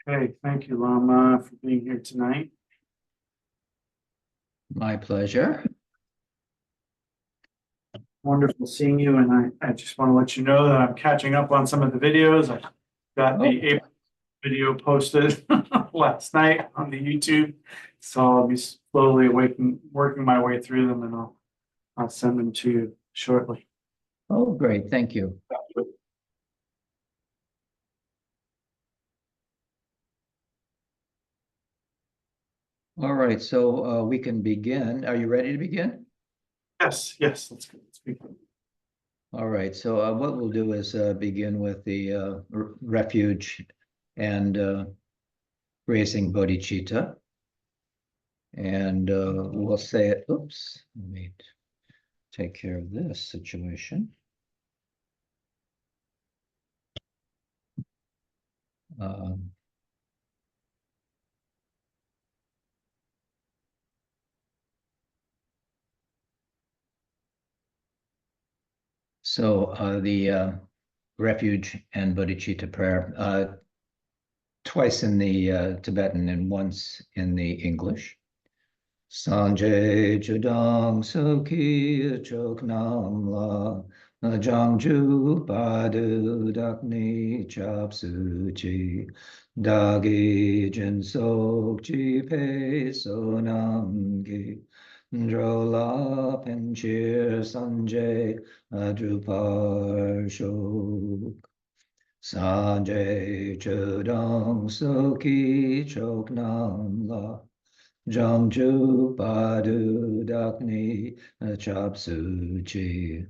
Okay, thank you, Lama, for being here tonight. My pleasure. Wonderful seeing you, and I just want to let you know that I'm catching up on some of the videos. I got the April video posted last night on the YouTube, so I'll be slowly working my way through them, and I'll send them to you shortly. Oh, great. Thank you. All right, so we can begin. Are you ready to begin? Yes, let's go. Let's begin. All right, so what we'll do is begin with the refuge and raising bodhicitta. And we'll say it, oops, let me take care of this situation. So the refuge and bodhicitta prayer, twice in the Tibetan and once in the English. Sanjay Chudang Soki Chok Nam La Jangju Padu Dakni Chap Suchi Dagi Jin Sok Chi Pe Sonam Gi Drola Penchir Sanjay Adrupar Shok Sanjay Chudang Soki Chok Nam La Jangju Padu Dakni Chap Suchi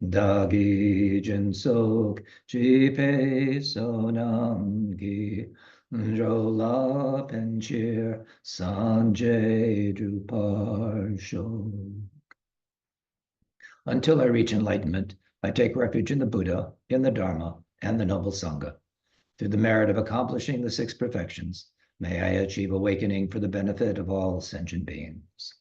Dagi Jinsok Jipe Sonam Gi Jola Penchir Sanjay Drupar Shok. Until I reach enlightenment, I take refuge in the Buddha, in the Dharma, and the Noble Sangha. Through the merit of accomplishing the six perfections, may I achieve awakening for the benefit of all sentient beings.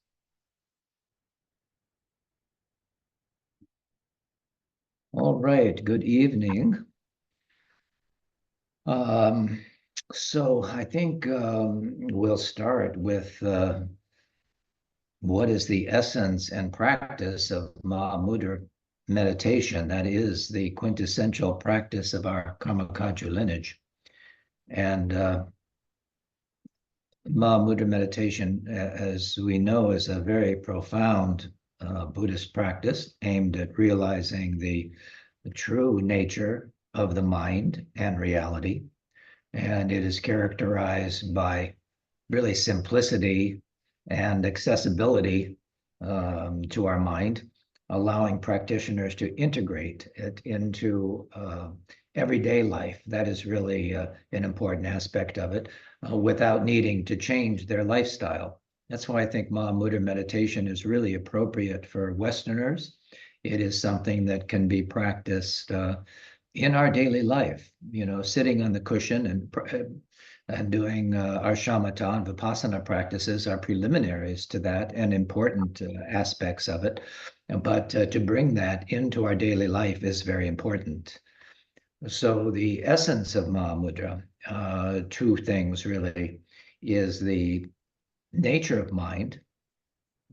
All right, good evening. So I think we'll start with what is the essence and practice of Mahamudra meditation. That is the quintessential practice of our Karma Kagyu lineage. And Mahamudra meditation, as we know, is a very profound Buddhist practice aimed at realizing the true nature of the mind and reality. And it is characterized by really simplicity and accessibility to our mind, allowing practitioners to integrate it into everyday life. That is really an important aspect of it, without needing to change their lifestyle. That's why I think Mahamudra meditation is really appropriate for Westerners. It is something that can be practiced in our daily life, sitting on the cushion and doing our shamatha and vipassana practices are preliminaries to that and important aspects of it. But to bring that into our daily life is very important. So the essence of Mahamudra, two things really, is the nature of mind.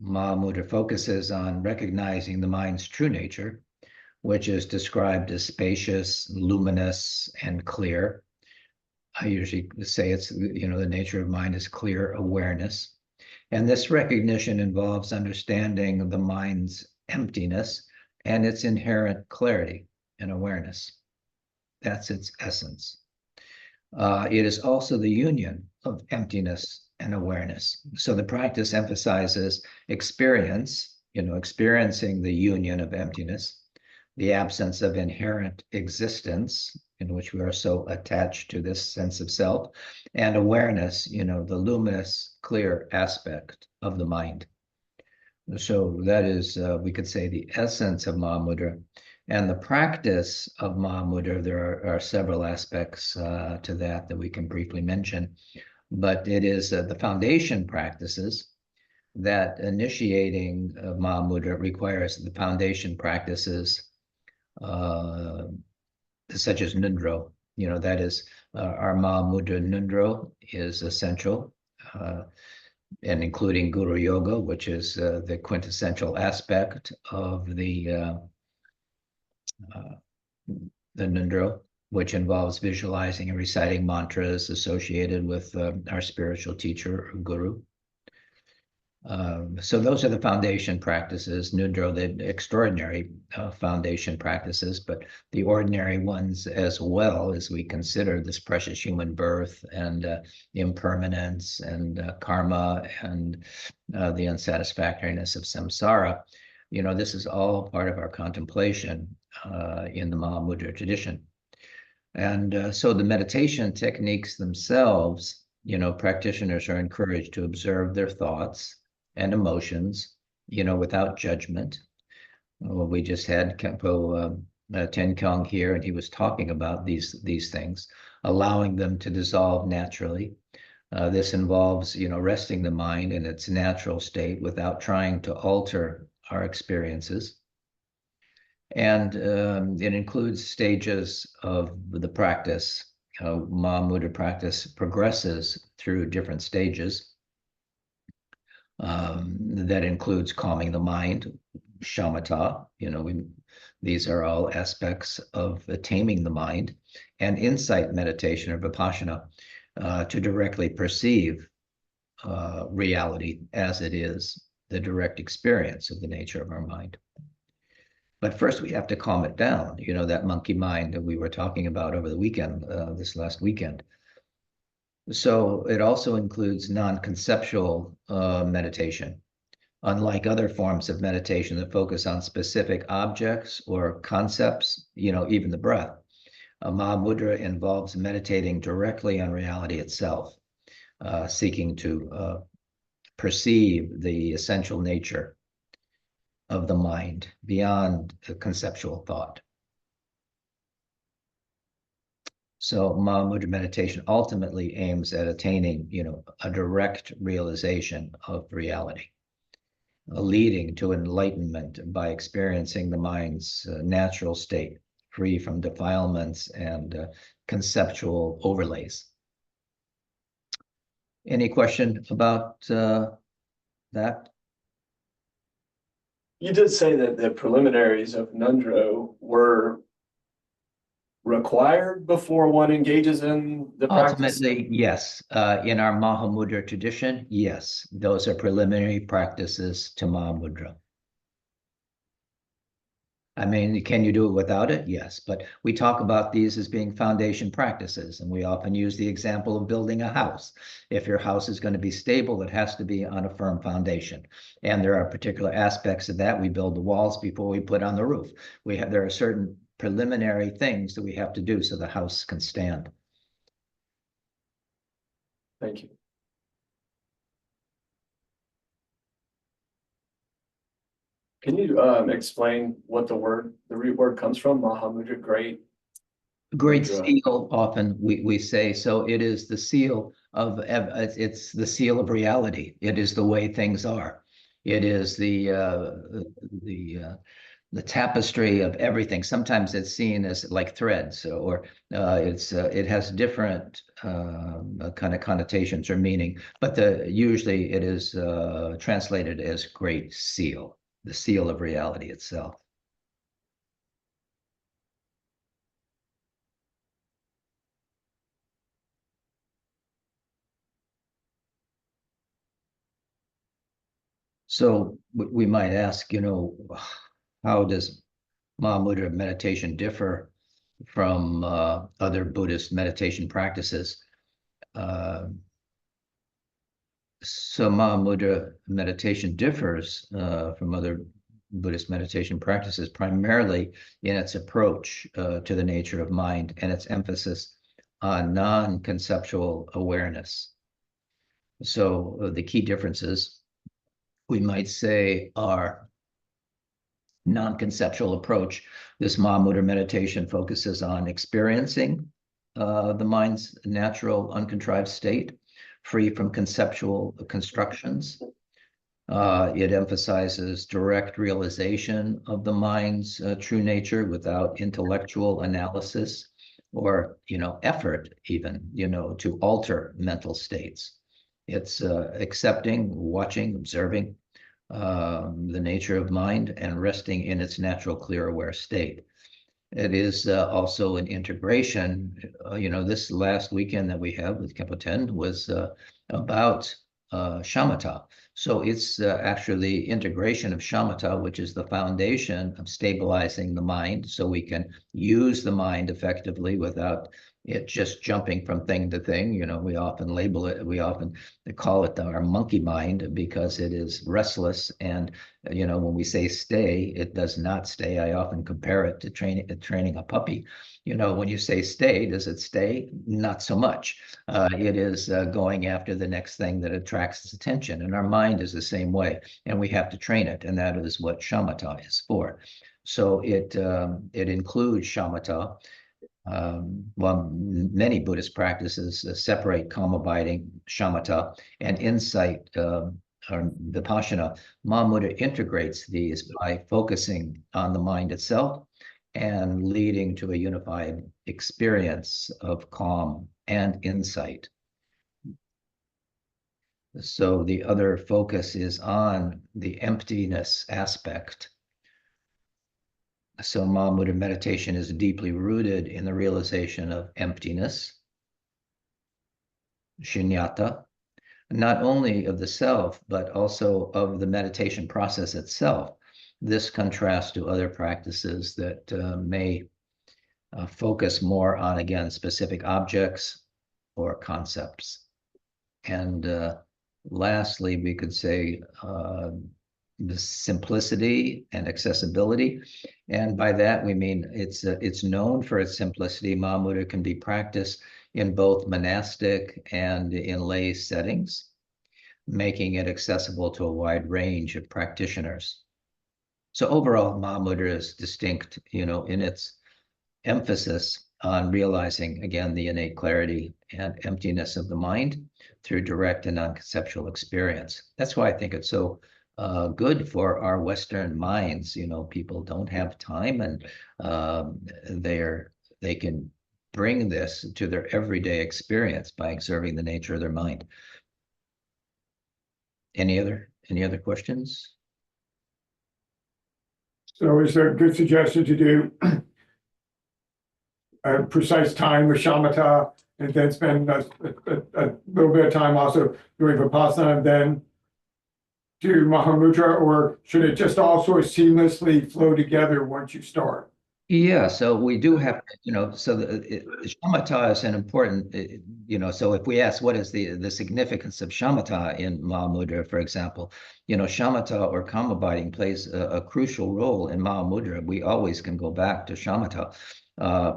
Mahamudra focuses on recognizing the mind's true nature, which is described as spacious, luminous, and clear. I usually say it's, the nature of mind is clear awareness. And this recognition involves understanding the mind's emptiness and its inherent clarity and awareness. That's its essence. It is also the union of emptiness and awareness. So the practice emphasizes experience, experiencing the union of emptiness, the absence of inherent existence, in which we are so attached to this sense of self, and awareness, the luminous, clear aspect of the mind. So that is, we could say, the essence of Mahamudra. And the practice of Mahamudra, there are several aspects to that we can briefly mention. But it is the foundation practices that initiating Mahamudra requires the foundation practices such as Nundro, That is our Mahamudra Nundro is essential, and including Guru Yoga, which is the quintessential aspect of the Nundro, which involves visualizing and reciting mantras associated with our spiritual teacher or guru. So those are the foundation practices, Nundro, the extraordinary foundation practices, but the ordinary ones as well, as we consider this precious human birth and impermanence and karma and the unsatisfactoriness of samsara. This is all part of our contemplation in the Mahamudra tradition. And so the meditation techniques themselves, practitioners are encouraged to observe their thoughts and emotions, without judgment. We just had Khenpo Ten Kyung here, and he was talking about these things, allowing them to dissolve naturally. This involves, resting the mind in its natural state without trying to alter our experiences. And it includes stages of the practice. Mahamudra practice progresses through different stages. That includes calming the mind, shamatha. These are all aspects of taming the mind, and insight meditation or vipassana, to directly perceive reality as it is, the direct experience of the nature of our mind. But first, we have to calm it down. That monkey mind that we were talking about over the weekend, this last weekend. So it also includes non-conceptual meditation. Unlike other forms of meditation that focus on specific objects or concepts, even the breath, Mahamudra involves meditating directly on reality itself, seeking to perceive the essential nature of the mind beyond the conceptual thought. So Mahamudra meditation ultimately aims at attaining, a direct realization of reality, leading to enlightenment by experiencing the mind's natural state, free from defilements and conceptual overlays. Any question about that? You did say that the preliminaries of Nundro were required before one engages in the practice? Ultimately, yes. In our Mahamudra tradition, yes. Those are preliminary practices to Mahamudra. I mean, can you do it without it? Yes, but we talk about these as being foundation practices, and we often use the example of building a house. If your house is going to be stable, it has to be on a firm foundation. And there are particular aspects of that. We build the walls before we put on the roof. There are certain preliminary things that we have to do so the house can stand. Thank you. Can you explain what the root word comes from? Mahamudra, great. Great seal, often we say. So it is the seal of, it's the seal of reality. It is the way things are. It is the tapestry of everything. Sometimes it's seen as like threads, or it has different kind of connotations or meaning, but usually it is translated as great seal, the seal of reality itself. So we might ask, how does Mahamudra meditation differ from other Buddhist meditation practices? So Mahamudra meditation differs from other Buddhist meditation practices primarily in its approach to the nature of mind and its emphasis on non-conceptual awareness. So the key differences, we might say, are non-conceptual approach. This Mahamudra meditation focuses on experiencing the mind's natural uncontrived state, free from conceptual constructions. It emphasizes direct realization of the mind's true nature without intellectual analysis or, effort even, to alter mental states. It's accepting, watching, observing the nature of mind and resting in its natural, clear, aware state. It is also an integration. This last weekend that we have with Kempo was about shamatha. So it's actually integration of shamatha, which is the foundation of stabilizing the mind so we can use the mind effectively without it just jumping from thing to thing. We often call it our monkey mind because it is restless. And, when we say stay, it does not stay. I often compare it to training a puppy. When you say stay, does it stay? Not so much. It is going after the next thing that attracts its attention. And our mind is the same way. And we have to train it. And that is what shamatha is for. So it includes shamatha. Many Buddhist practices separate calm abiding, shamatha, and insight, or vipassana. Mahamudra integrates these by focusing on the mind itself and leading to a unified experience of calm and insight. So the other focus is on the emptiness aspect. So Mahamudra meditation is deeply rooted in the realization of emptiness, shunyata, not only of the self, but also of the meditation process itself. This contrasts to other practices that may focus more on, again, specific objects or concepts. And lastly, we could say the simplicity and accessibility. And by that, we mean it's known for its simplicity. Mahamudra can be practiced in both monastic and in lay settings, making it accessible to a wide range of practitioners. So overall, Mahamudra is distinct, in its emphasis on realizing, again, the innate clarity and emptiness of the mind through direct and non-conceptual experience. That's why I think it's so good for our Western minds. People don't have time, and they can bring this to their everyday experience by observing the nature of their mind. Any other questions? So is there a good suggestion to do a precise time with shamatha and then spend a little bit of time also doing vipassana and then do Mahamudra, or should it just all sort of seamlessly flow together once you start? Yeah, so we do have, so the shamatha is an important, so if we ask what is the significance of shamatha in Mahamudra, for example, shamatha or calm abiding plays a crucial role in Mahamudra. We always can go back to shamatha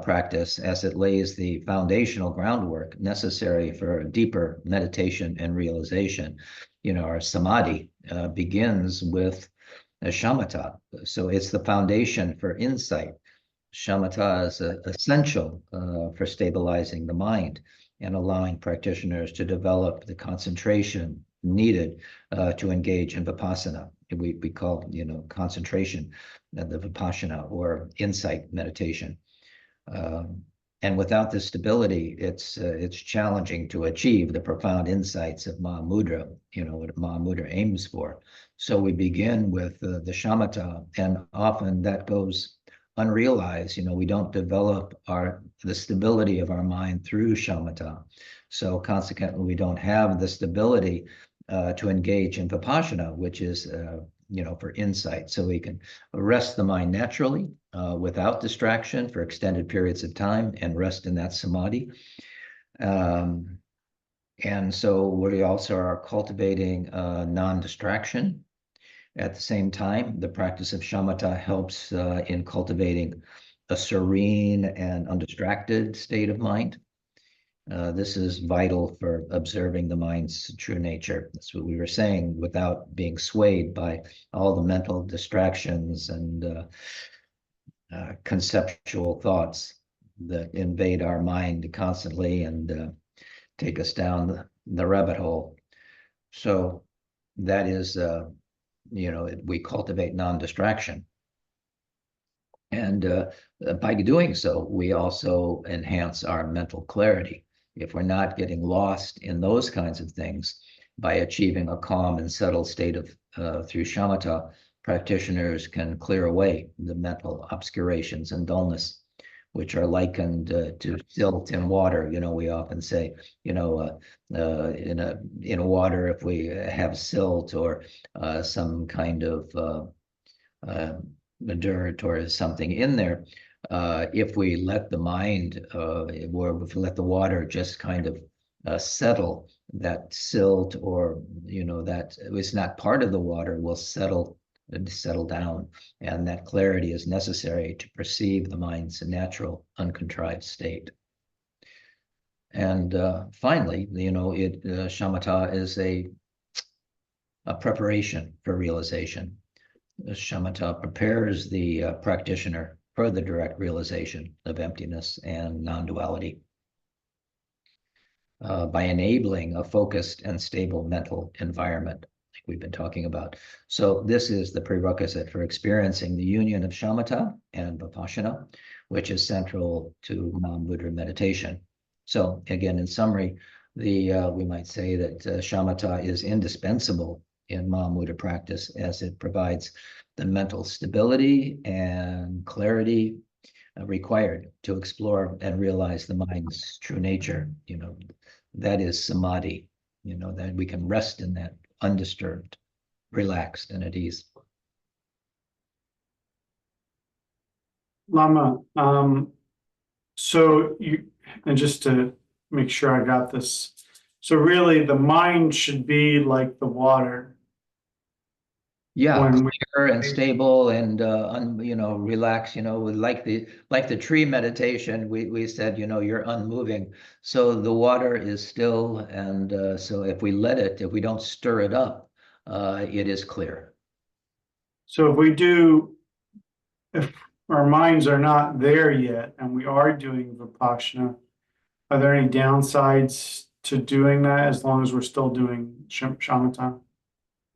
practice as it lays the foundational groundwork necessary for deeper meditation and realization. Our samadhi begins with shamatha, so it's the foundation for insight. Shamatha is essential for stabilizing the mind and allowing practitioners to develop the concentration needed to engage in vipassana. We call, concentration the vipassana or insight meditation. And without this stability, it's challenging to achieve the profound insights of Mahamudra, what Mahamudra aims for. So we begin with the shamatha, and often that goes unrealized. We don't develop the stability of our mind through shamatha. So consequently, we don't have the stability to engage in vipassana, which is for insight. So we can rest the mind naturally without distraction for extended periods of time and rest in that samadhi. And so we also are cultivating non-distraction. At the same time, the practice of shamatha helps in cultivating a serene and undistracted state of mind. This is vital for observing the mind's true nature. That's what we were saying, without being swayed by all the mental distractions and conceptual thoughts that invade our mind constantly and take us down the rabbit hole. So that is, we cultivate non-distraction. And by doing so, we also enhance our mental clarity. If we're not getting lost in those kinds of things, by achieving a calm and settled state of through shamatha, practitioners can clear away the mental obscurations and dullness, which are likened to silt in water. You know, we often say, you know, in water, if we have silt or some kind of dirt or something in there, if we let the mind, or if we let the water just kind of settle, that silt, or you know, that is not part of the water, will settle down, and that clarity is necessary to perceive the mind's natural uncontrived state. And finally, you know, shamatha is a preparation for realization. Shamatha prepares the practitioner for the direct realization of emptiness and non-duality by enabling a focused and stable mental environment, like we've been talking about. So this is the prerequisite for experiencing the union of shamatha and vipassana, which is central to Mahamudra meditation. So again, in summary, we might say that shamatha is indispensable in Mahamudra practice, as it provides the mental stability and clarity required to explore and realize the mind's true nature. You know, that is samadhi, you know, that we can rest in that undisturbed, relaxed, and at ease. Lama, so you, and just to make sure I got this, so really the mind should be like the water. Yeah, When we, clear and stable and you know, relax. You know, like the tree meditation, we said, you know, you're unmoving, so the water is still, and so if we let it, if we don't stir it up, it is clear. so if our minds are not there yet and we are doing Vipassana, are there any downsides to doing that as long as we're still doing shamatha?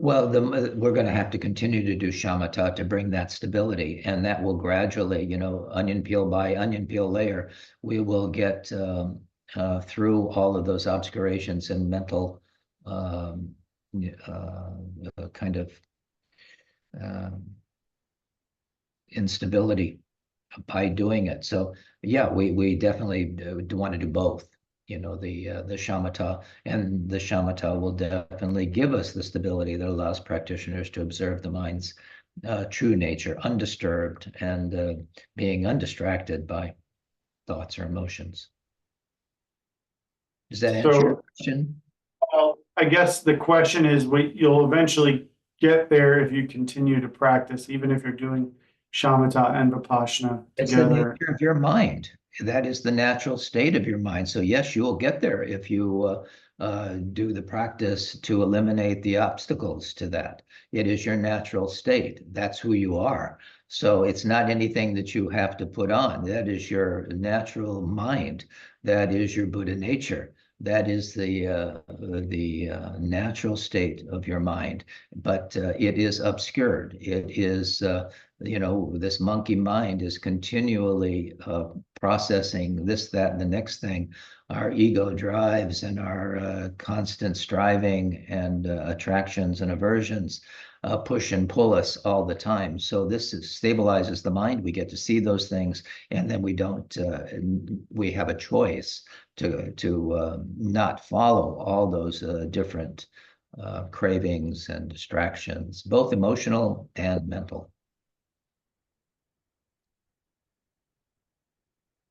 Well, we're going to have to continue to do shamatha to bring that stability, and that will gradually, you know, onion peel by onion peel layer, we will get through all of those obscurations and mental kind of instability by doing it. So yeah, we definitely do want to do both. You know, the shamatha, and the shamatha will definitely give us the stability that allows practitioners to observe the mind's true nature, undisturbed, and being undistracted by thoughts or emotions. Does that answer your question? Well, I guess the question is, you'll eventually get there if you continue to practice, even if you're doing shamatha and vipassana It's the together. nature of your mind. That is the natural state of your mind. So yes, you will get there if you do the practice to eliminate the obstacles to that. It is your natural state. That's who you are. So it's not anything that you have to put on. That is your natural mind. That is your Buddha nature. That is the natural state of your mind. But it is obscured. It is you know, this monkey mind is continually processing this, that, and the next thing. Our ego drives and our constant striving and attractions and aversions push and pull us all the time. So this stabilizes the mind. We get to see those things, and then we don't. We have a choice to not follow all those different cravings and distractions, both emotional and mental.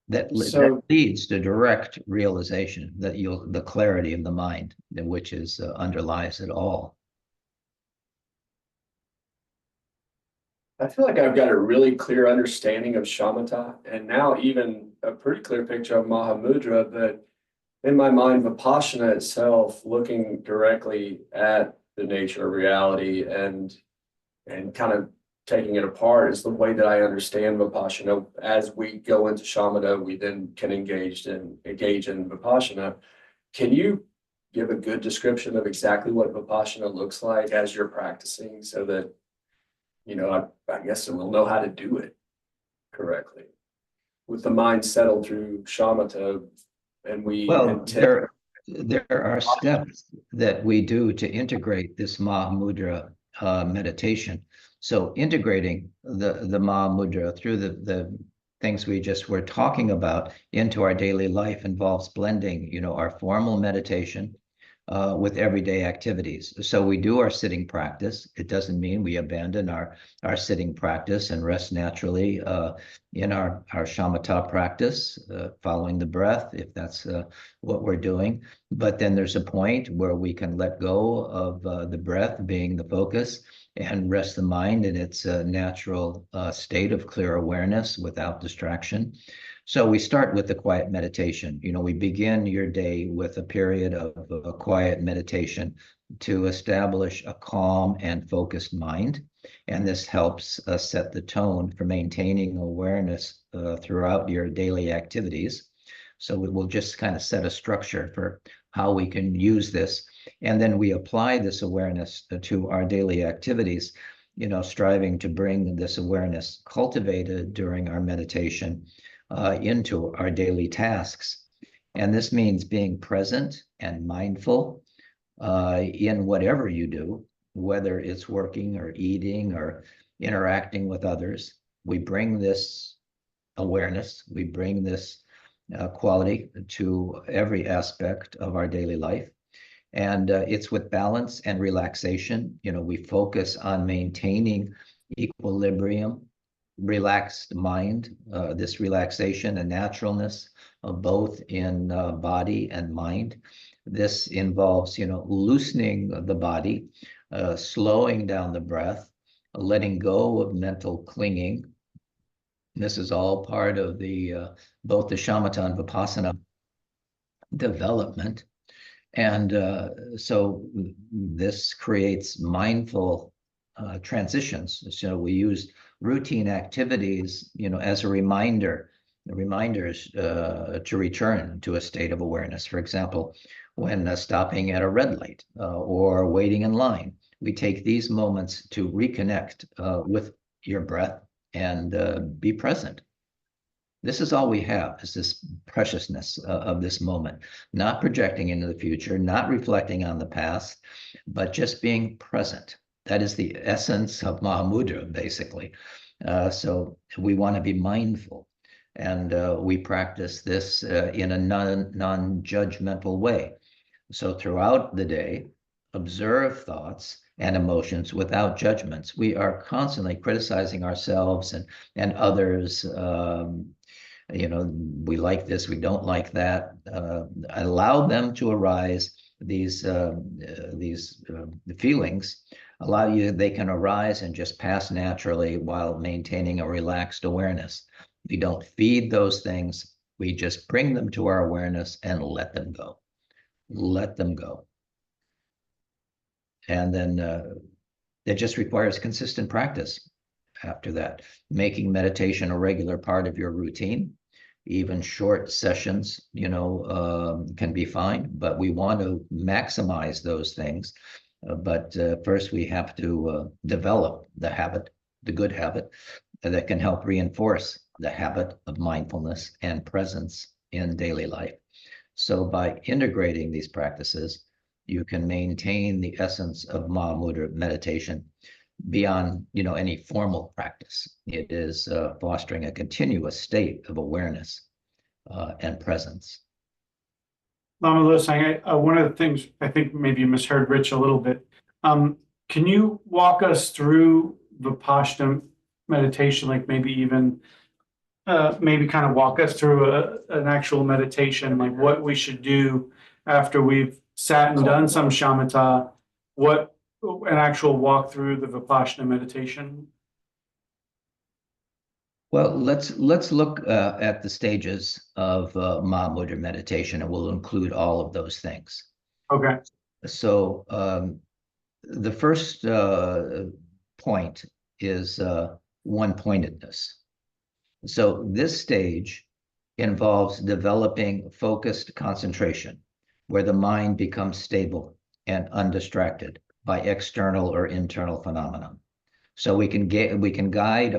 That leads to direct realization, that the clarity of the mind, which is underlies it all. I feel like I've got a really clear understanding of shamatha, and now even a pretty clear picture of Mahamudra, but in my mind, Vipassana itself, looking directly at the nature of reality and kind of taking it apart, is the way that I understand Vipassana. As we go into shamatha, we then can engage in Vipassana. Can you give a good description of exactly what Vipassana looks like as you're practicing, so that, you know, I guess we'll know how to do it? correctly. With the mind settled through shamatha, and we Well, intend. there are steps that we do to integrate this Mahamudra meditation. So integrating the Mahamudra through the things we just were talking about into our daily life involves blending, our formal meditation with everyday activities. So we do our sitting practice. It doesn't mean we abandon our sitting practice and rest naturally in our shamatha practice, following the breath, if that's what we're doing. But then there's a point where we can let go of the breath being the focus and rest the mind in its natural state of clear awareness without distraction. So we start with the quiet meditation. We begin your day with a period of a quiet meditation to establish a calm and focused mind. And this helps set the tone for maintaining awareness throughout your daily activities. So we will just kind of set a structure for how we can use this. And then we apply this awareness to our daily activities, striving to bring this awareness cultivated during our meditation into our daily tasks. And this means being present and mindful in whatever you do, whether it's working or eating or interacting with others. We bring this awareness, we bring this quality to every aspect of our daily life. And it's with balance and relaxation. We focus on maintaining equilibrium, relaxed mind, this relaxation and naturalness of both in body and mind. This involves, loosening the body, slowing down the breath, letting go of mental clinging. This is all part of both the shamatha and vipassana development. And so this creates mindful transitions. So we use routine activities, as reminders to return to a state of awareness. For example, when stopping at a red light or waiting in line, we take these moments to reconnect with your breath and be present. This is all we have, is this preciousness of this moment, not projecting into the future, not reflecting on the past, but just being present. That is the essence of Mahamudra, basically. So we want to be mindful, and we practice this in a non-judgmental way. So throughout the day, observe thoughts and emotions without judgments. We are constantly criticizing ourselves and others. We like this, we don't like that. Allow them to arise. These feelings they can arise and just pass naturally while maintaining a relaxed awareness. We don't feed those things. We just bring them to our awareness and let them go. Let them go. And then it just requires consistent practice after that. Making meditation a regular part of your routine. Even short sessions, can be fine, but we want to maximize those things. But first we have to develop the habit, the good habit, that can help reinforce the habit of mindfulness and presence in daily life. So by integrating these practices, you can maintain the essence of Mahamudra meditation beyond, any formal practice. It is fostering a continuous state of awareness and presence. Lama Losang, one of the things I think maybe you misheard Rich a little bit. Can you walk us through Vipassana meditation, like maybe even maybe kind of walk us through an actual meditation, like what we should do after we've sat and done some shamatha, what an actual walk through the Vipassana meditation? Well, let's look at the stages of Mahamudra meditation, and we'll include all of those things. Okay. So the first point is one-pointedness. So this stage involves developing focused concentration, where the mind becomes stable and undistracted by external or internal phenomena. So we can gauge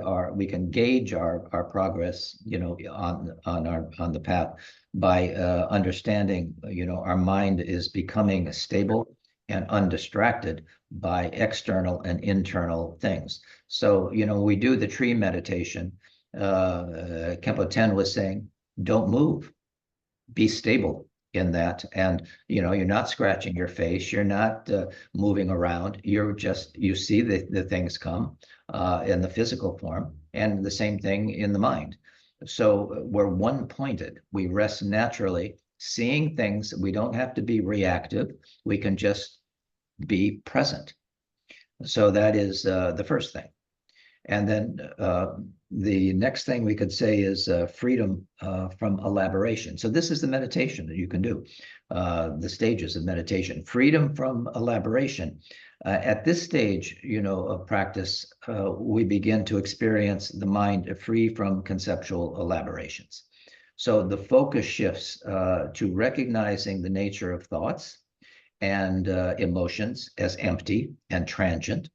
our progress, on the path by understanding, our mind is becoming stable and undistracted by external and internal things. So, we do the tree meditation. Kempo Ten was saying, don't move, be stable in that. And, you're not scratching your face, you're not moving around, you see the things come in the physical form, and the same thing in the mind. So we're one pointed, we rest naturally, seeing things. We don't have to be reactive, we can just be present. So that is the first thing. And then the next thing we could say is freedom from elaboration. So this is the meditation that you can do, the stages of meditation. Freedom from elaboration. At this stage, of practice, we begin to experience the mind free from conceptual elaborations. So the focus shifts to recognizing the nature of thoughts and emotions as empty and transient.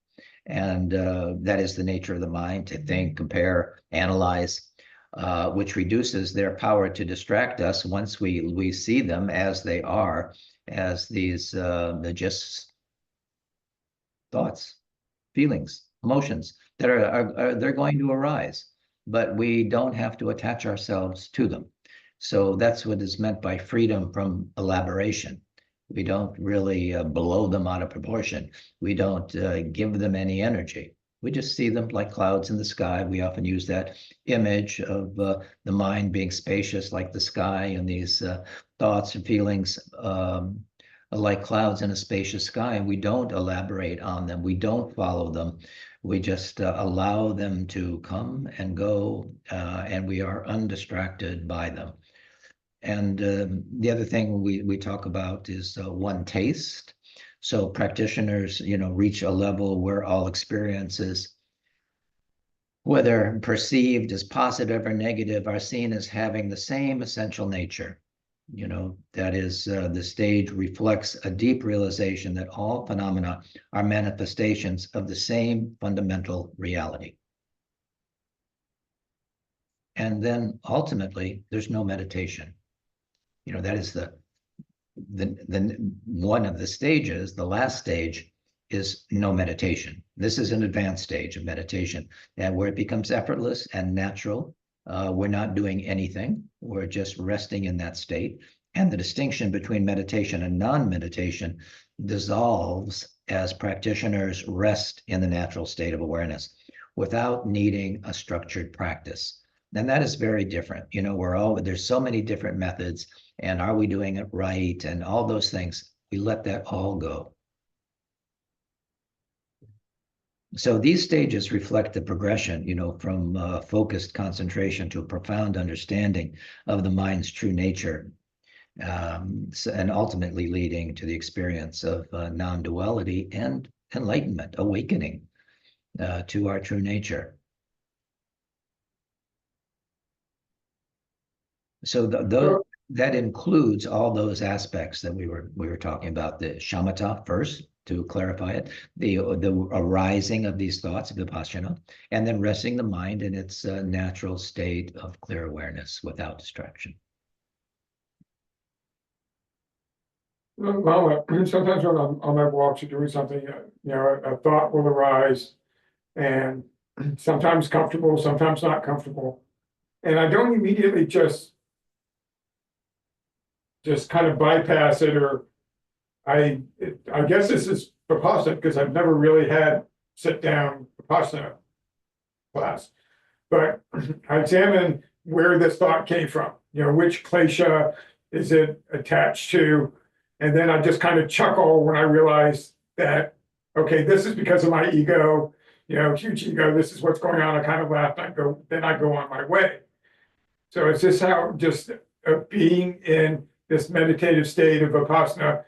And that is the nature of the mind, to think, compare, analyze, which reduces their power to distract us once we see them as they are, as these just thoughts, feelings, emotions that they're going to arise, but we don't have to attach ourselves to them. So that's what is meant by freedom from elaboration. We don't really blow them out of proportion. We don't give them any energy. We just see them like clouds in the sky. We often use that image of the mind being spacious like the sky, and these thoughts and feelings like clouds in a spacious sky. And we don't elaborate on them. We don't follow them. We just allow them to come and go, and we are undistracted by them. And the other thing we talk about is one taste. So practitioners, reach a level where all experiences, whether perceived as positive or negative, are seen as having the same essential nature. That is, the stage reflects a deep realization that all phenomena are manifestations of the same fundamental reality. And then ultimately, there's no meditation. That is the one of the stages. The last stage is no meditation. This is an advanced stage of meditation, and where it becomes effortless and natural. We're not doing anything. We're just resting in that state. And the distinction between meditation and non-meditation dissolves as practitioners rest in the natural state of awareness without needing a structured practice. And that is very different. There's so many different methods, and are we doing it right? And all those things, we let that all go. So these stages reflect the progression, from focused concentration to a profound understanding of the mind's true nature, and ultimately leading to the experience of non-duality and enlightenment, awakening to our true nature. So that includes all those aspects that we were talking about. The shamatha first, to clarify it, the arising of these thoughts of vipassana, and then resting the mind in its natural state of clear awareness without distraction. Well, sometimes when I'm on my walks or doing something, a thought will arise, and sometimes comfortable, sometimes not comfortable, and I don't immediately just kind of bypass it, or I guess this is Vipassana, because I've never really had sit down Vipassana class, but I examine where this thought came from, which klesha is it attached to, and then I just kind of chuckle when I realize that, okay, this is because of my ego, huge ego, this is what's going on. I kind of laugh, then I go on my way. So is this how just being in this meditative state of Vipassana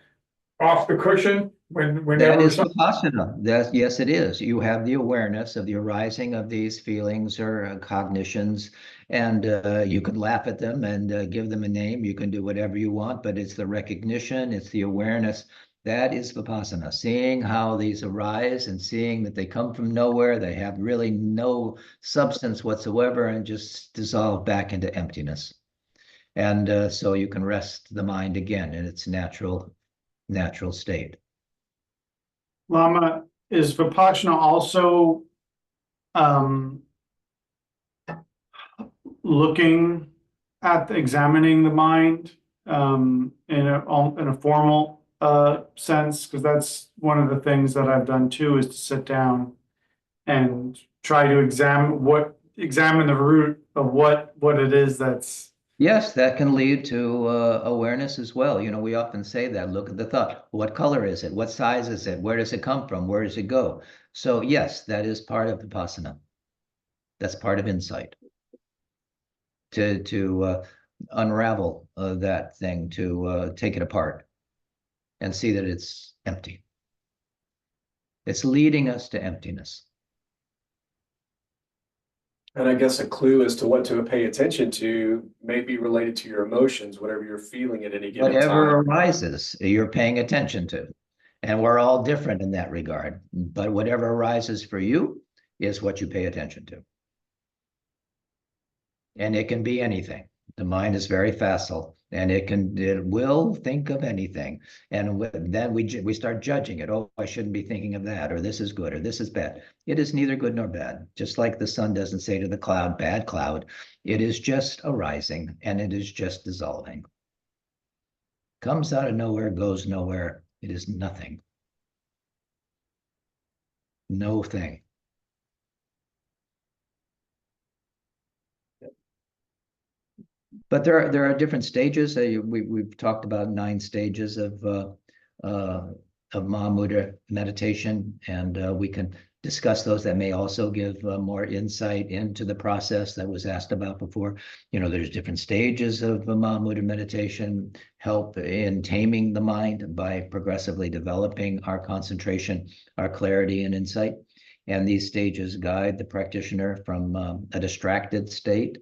off the cushion whenever that is Vipassana. Yes, it is. You have the awareness of the arising of these feelings or cognitions, and you can laugh at them and give them a name. You can do whatever you want, but it's the recognition, it's the awareness That is Vipassana, seeing how these arise and seeing that they come from nowhere, they have really no substance whatsoever and just dissolve back into emptiness. And so you can rest the mind again in its natural state. Lama, is Vipassana also looking at examining the mind in a formal sense? Because that's one of the things that I've done too, is to sit down and try to examine the root of what it is that's. Yes, that can lead to awareness as well. You know, we often say that, look at the thought. What color is it? What size is it? Where does it come from? Where does it go? So yes, that is part of Vipassana. That's part of insight. To unravel that thing, to take it apart and see that it's empty. It's leading us to emptiness. And I guess a clue as to what to pay attention to may be related to your emotions, whatever you're feeling at any given Whatever time. arises, you're paying attention to. And we're all different in that regard. But whatever arises for you is what you pay attention to. And it can be anything. The mind is very facile, and it will think of anything. And then we start judging it. Oh, I shouldn't be thinking of that, or this is good, or this is bad. It is neither good nor bad. Just like the sun doesn't say to the cloud, bad cloud. It is just arising, and it is just dissolving. Comes out of nowhere, goes nowhere. It is nothing. No thing. But there are different stages. We've talked about 9 stages of Mahamudra meditation, and we can discuss those. That may also give more insight into the process that was asked about before. You know, there's different stages of Mahamudra meditation, help in taming the mind by progressively developing our concentration, our clarity and insight. And these stages guide the practitioner from a distracted state,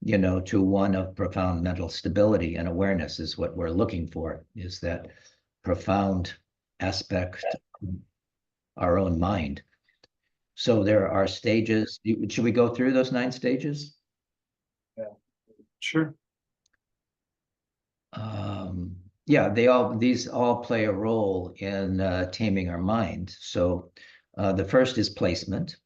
you know, to one of profound mental stability and awareness. Is what we're looking for, is that profound aspect of our own mind. So there are stages. Should we go through those 9 stages? Yeah. Sure. Yeah, these all play a role in taming our mind. So the first is placement.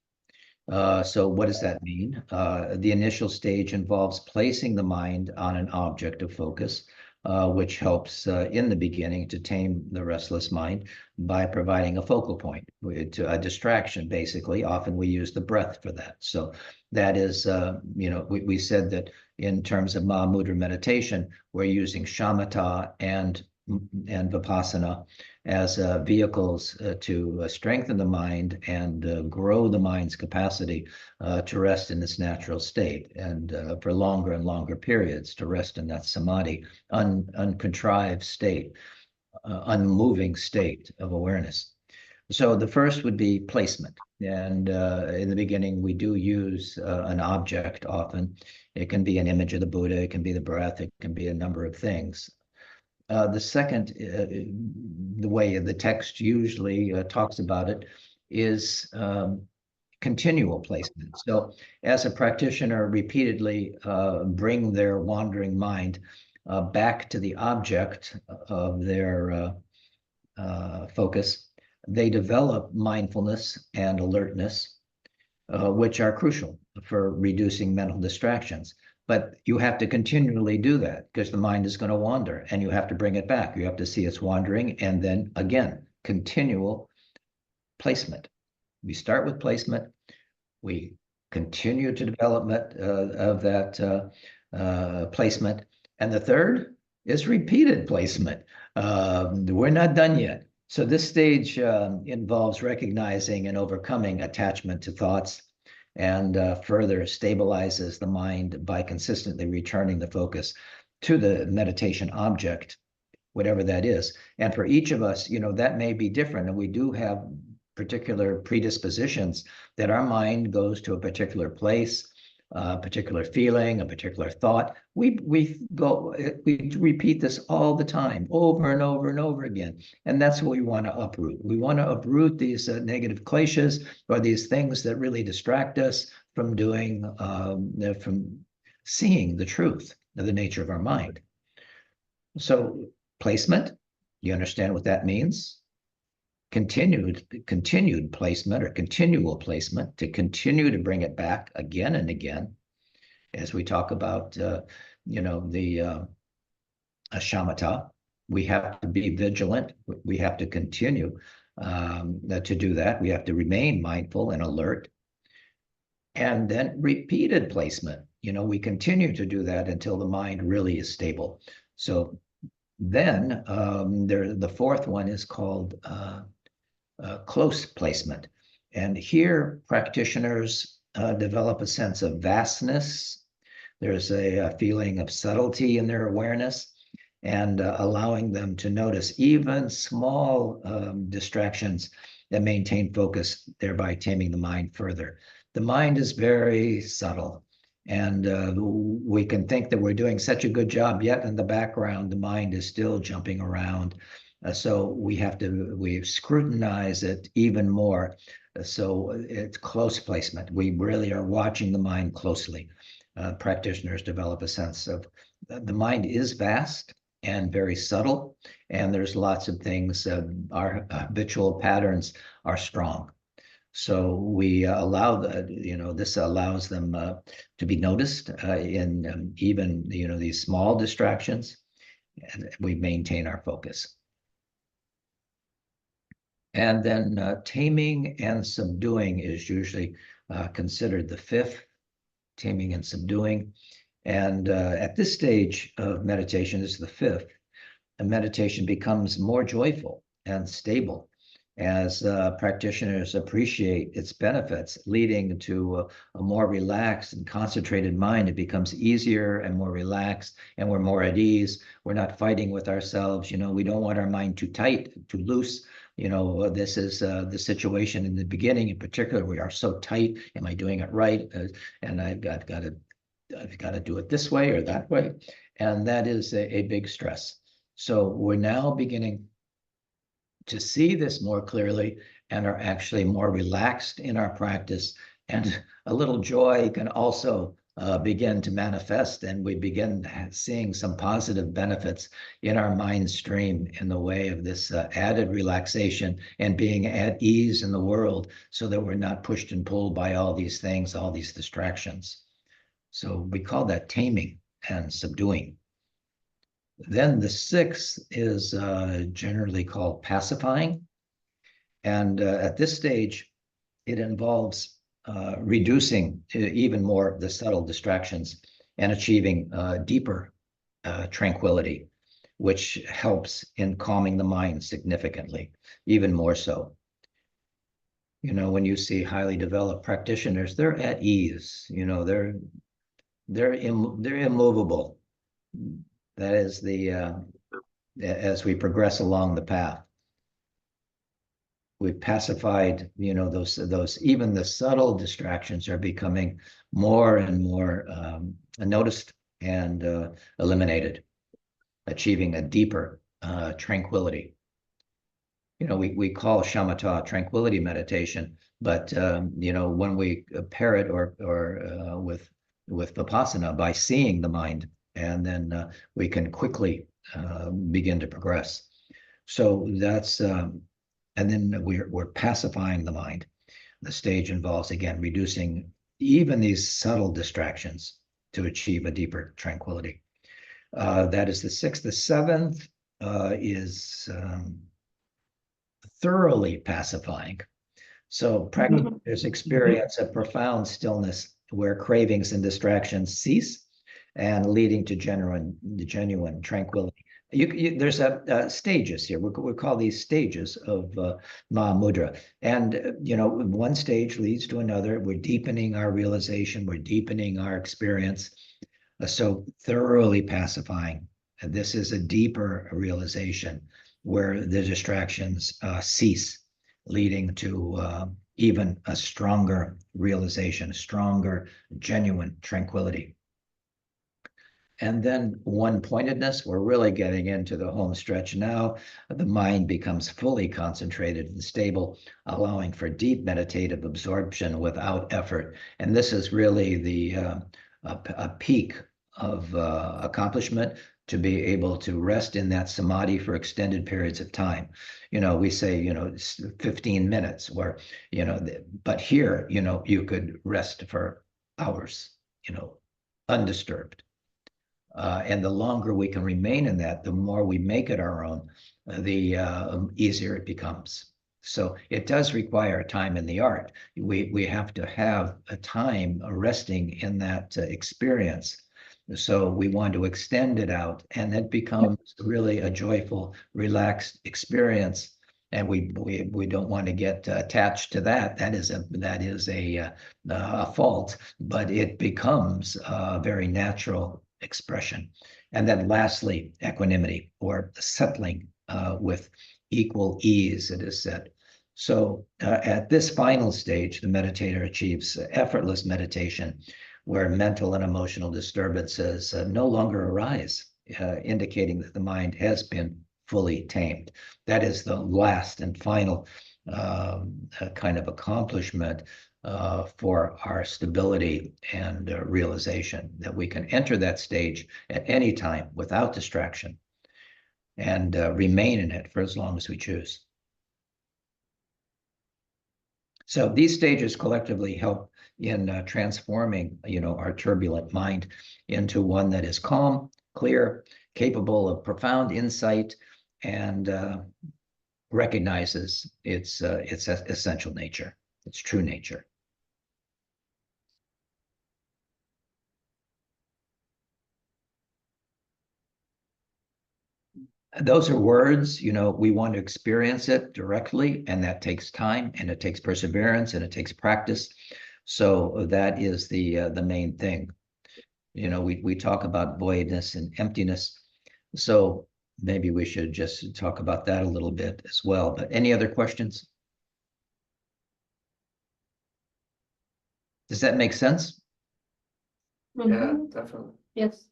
So what does that mean? The initial stage involves placing the mind on an object of focus, which helps in the beginning to tame the restless mind by providing a focal point, to a distraction, basically. Often we use the breath for that. So that is, you know, we said that in terms of Mahamudra meditation, we're using shamatha and Vipassana as vehicles to strengthen the mind and grow the mind's capacity to rest in its natural state, and for longer and longer periods to rest in that samadhi, uncontrived state, unmoving state of awareness. So the first would be placement. And in the beginning, we do use an object often. It can be an image of the Buddha, it can be the breath, it can be a number of things. The second, the way the text usually talks about it, is continual placement. So as a practitioner repeatedly bring their wandering mind back to the object of their focus, they develop mindfulness and alertness, which are crucial for reducing mental distractions. But you have to continually do that, because the mind is going to wander, and you have to bring it back. You have to see it's wandering, and then again, continual placement. We start with placement. We continue to development of that placement. And the third is repeated placement. We're not done yet. So this stage involves recognizing and overcoming attachment to thoughts, and further stabilizes the mind by consistently returning the focus to the meditation object, whatever that is. And for each of us, you know, that may be different. And we do have particular predispositions that our mind goes to a particular place a particular feeling, a particular thought. We repeat this all the time, over and over and over again. And that's what we want to uproot. We want to uproot these negative kleshas, or these things that really distract us from from seeing the truth of the nature of our mind. So placement, you understand what that means? Continued placement, or continual placement, to continue to bring it back again and again, as we talk about the shamatha. We have to be vigilant. We have to continue to do that. We have to remain mindful and alert. And then repeated placement. We continue to do that until the mind really is stable. So then the fourth one is called close placement. And here practitioners develop a sense of vastness. There's a feeling of subtlety in their awareness, and allowing them to notice even small distractions that maintain focus, thereby taming the mind further. The mind is very subtle, and we can think that we're doing such a good job, yet in the background, the mind is still jumping around. So we scrutinize it even more. So it's close placement. We really are watching the mind closely. Practitioners develop a sense of the mind is vast and very subtle, and there's lots of things. Our habitual patterns are strong. So we allow this allows them to be noticed in even these small distractions, and we maintain our focus. And then taming and subduing is usually considered the fifth, taming and subduing. And at this stage of meditation, this is the fifth, and meditation becomes more joyful and stable as practitioners appreciate its benefits, leading to a more relaxed and concentrated mind. It becomes easier and more relaxed, and we're more at ease. We're not fighting with ourselves. We don't want our mind too tight, too loose. This is the situation in the beginning in particular. We are so tight. Am I doing it right? And I've got to do it this way or that way. And that is a big stress. So we're now beginning to see this more clearly and are actually more relaxed in our practice. And a little joy can also begin to manifest, and we begin seeing some positive benefits in our mind stream in the way of this added relaxation and being at ease in the world, so that we're not pushed and pulled by all these things, all these distractions. So we call that taming and subduing. Then the sixth is generally called pacifying. And at this stage, it involves reducing even more of the subtle distractions and achieving deeper tranquility, which helps in calming the mind significantly, even more so. When you see highly developed practitioners, they're at ease. They're immovable. That is as we progress along the path. We've pacified, those even the subtle distractions are becoming more and more noticed and eliminated, achieving a deeper tranquility. We call shamatha tranquility meditation, but when we pair it or with vipassana by seeing the mind, and then we can quickly begin to progress. So that's and then we're pacifying the mind. The stage involves, again, reducing even these subtle distractions to achieve a deeper tranquility. That is the sixth. The seventh is thoroughly pacifying. So practitioners experience a profound stillness where cravings and distractions cease, and leading to genuine tranquility. There's stages here. We call these stages of Mahamudra. And, one stage leads to another. We're deepening our realization. We're deepening our experience. So thoroughly pacifying. And this is a deeper realization where the distractions cease, leading to even a stronger realization, a stronger, genuine tranquility. And then one-pointedness, we're really getting into the home stretch now. The mind becomes fully concentrated and stable, allowing for deep meditative absorption without effort. And this is really a peak of accomplishment, to be able to rest in that samadhi for extended periods of time. We say, 15 minutes, or, but here, you could rest for hours, undisturbed. And the longer we can remain in that, the more we make it our own, the easier it becomes. So it does require time in the art. We have to have a time resting in that experience. So we want to extend it out, and it becomes really a joyful, relaxed experience. And we don't want to get attached to that. That is a fault, but it becomes a very natural expression. And then lastly, equanimity, or settling with equal ease, it is said. So at this final stage, the meditator achieves effortless meditation, where mental and emotional disturbances no longer arise, indicating that the mind has been fully tamed. That is the last and final kind of accomplishment for our stability and realization, that we can enter that stage at any time without distraction and remain in it for as long as we choose. So these stages collectively help in transforming, our turbulent mind into one that is calm, clear, capable of profound insight, and recognizes its essential nature, its true nature. Those are words, we want to experience it directly, and that takes time, and it takes perseverance, and it takes practice. So that is the main thing. We talk about voidness and emptiness. So maybe we should just talk about that a little bit as well. But any other questions? Does that make sense? Yeah, definitely. Yes.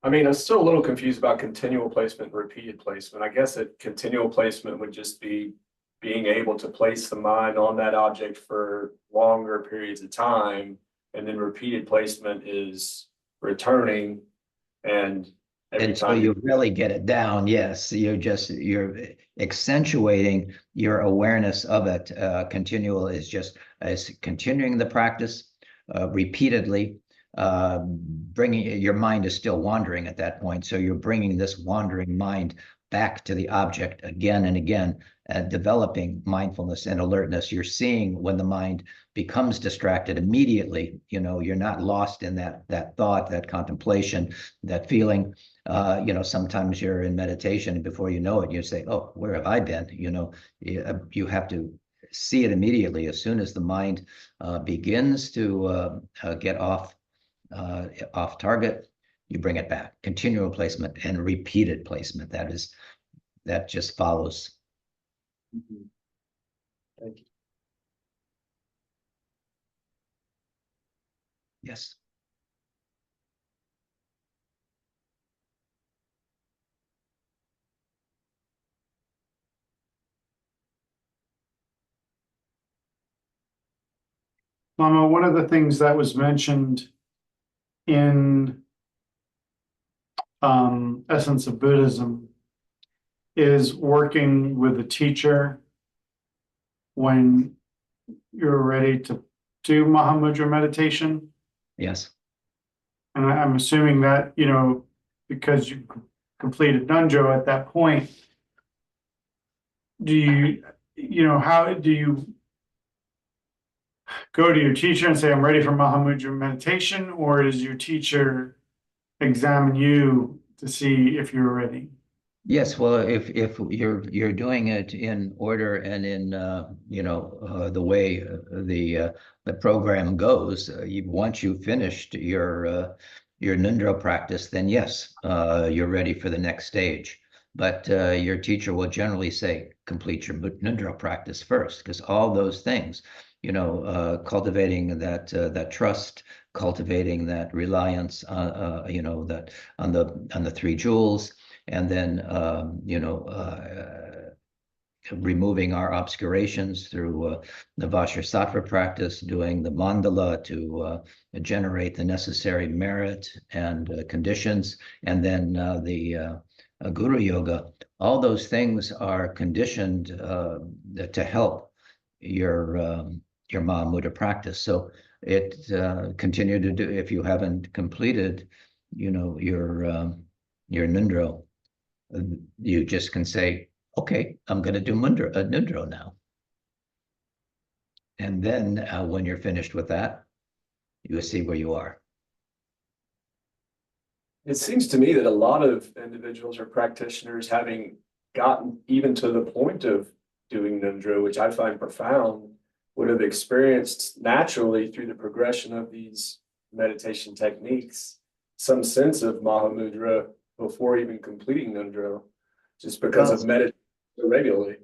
I mean, I'm still a little confused about continual placement and repeated placement. I guess that continual placement would just be being able to place the mind on that object for longer periods of time. And then repeated placement is returning, and every And so time you really get it down. Yes, you're accentuating your awareness of it. Continual is just as continuing the practice repeatedly. Bringing your mind is still wandering at that point, so you're bringing this wandering mind back to the object again and again, developing mindfulness and alertness. You're seeing when the mind becomes distracted immediately. You're not lost in that thought, that contemplation, that feeling. Sometimes you're in meditation, and before you know it, you say, "Oh, where have I been?" You have to see it immediately. As soon as the mind begins to get off target, you bring it back. Continual placement and repeated placement. That just follows. Thank you. Yes. Lama, one of the things that was mentioned in Essence of Buddhism is working with a teacher when you're ready to do Mahamudra meditation. Yes. And I'm assuming that, because you completed Nunjo at that point, how do you go to your teacher and say, I'm ready for Mahamudra meditation, or does your teacher examine you to see if you're ready? Yes, well, if you're doing it in order and in the way the program goes, once you've finished your Nundro practice, then yes, you're ready for the next stage. but your teacher will generally say, complete your Nidra practice first, because all those things, cultivating that trust, cultivating that reliance, that on the three jewels, and then removing our obscurations through the Vajrasattva practice, doing the mandala to generate the necessary merit and conditions, and then the Guru Yoga. All those things are conditioned to help your Mahamudra practice. So it continue to do, if you haven't completed, your Nindro, you just can say, okay, I'm going to do Nindro now. And then when you're finished with that, you will see where you are. It seems to me that a lot of individuals or practitioners, having gotten even to the point of doing Nindra, which I find profound, would have experienced naturally through the progression of these meditation techniques some sense of Mahamudra before even completing Nindra, just because of meditation regularly.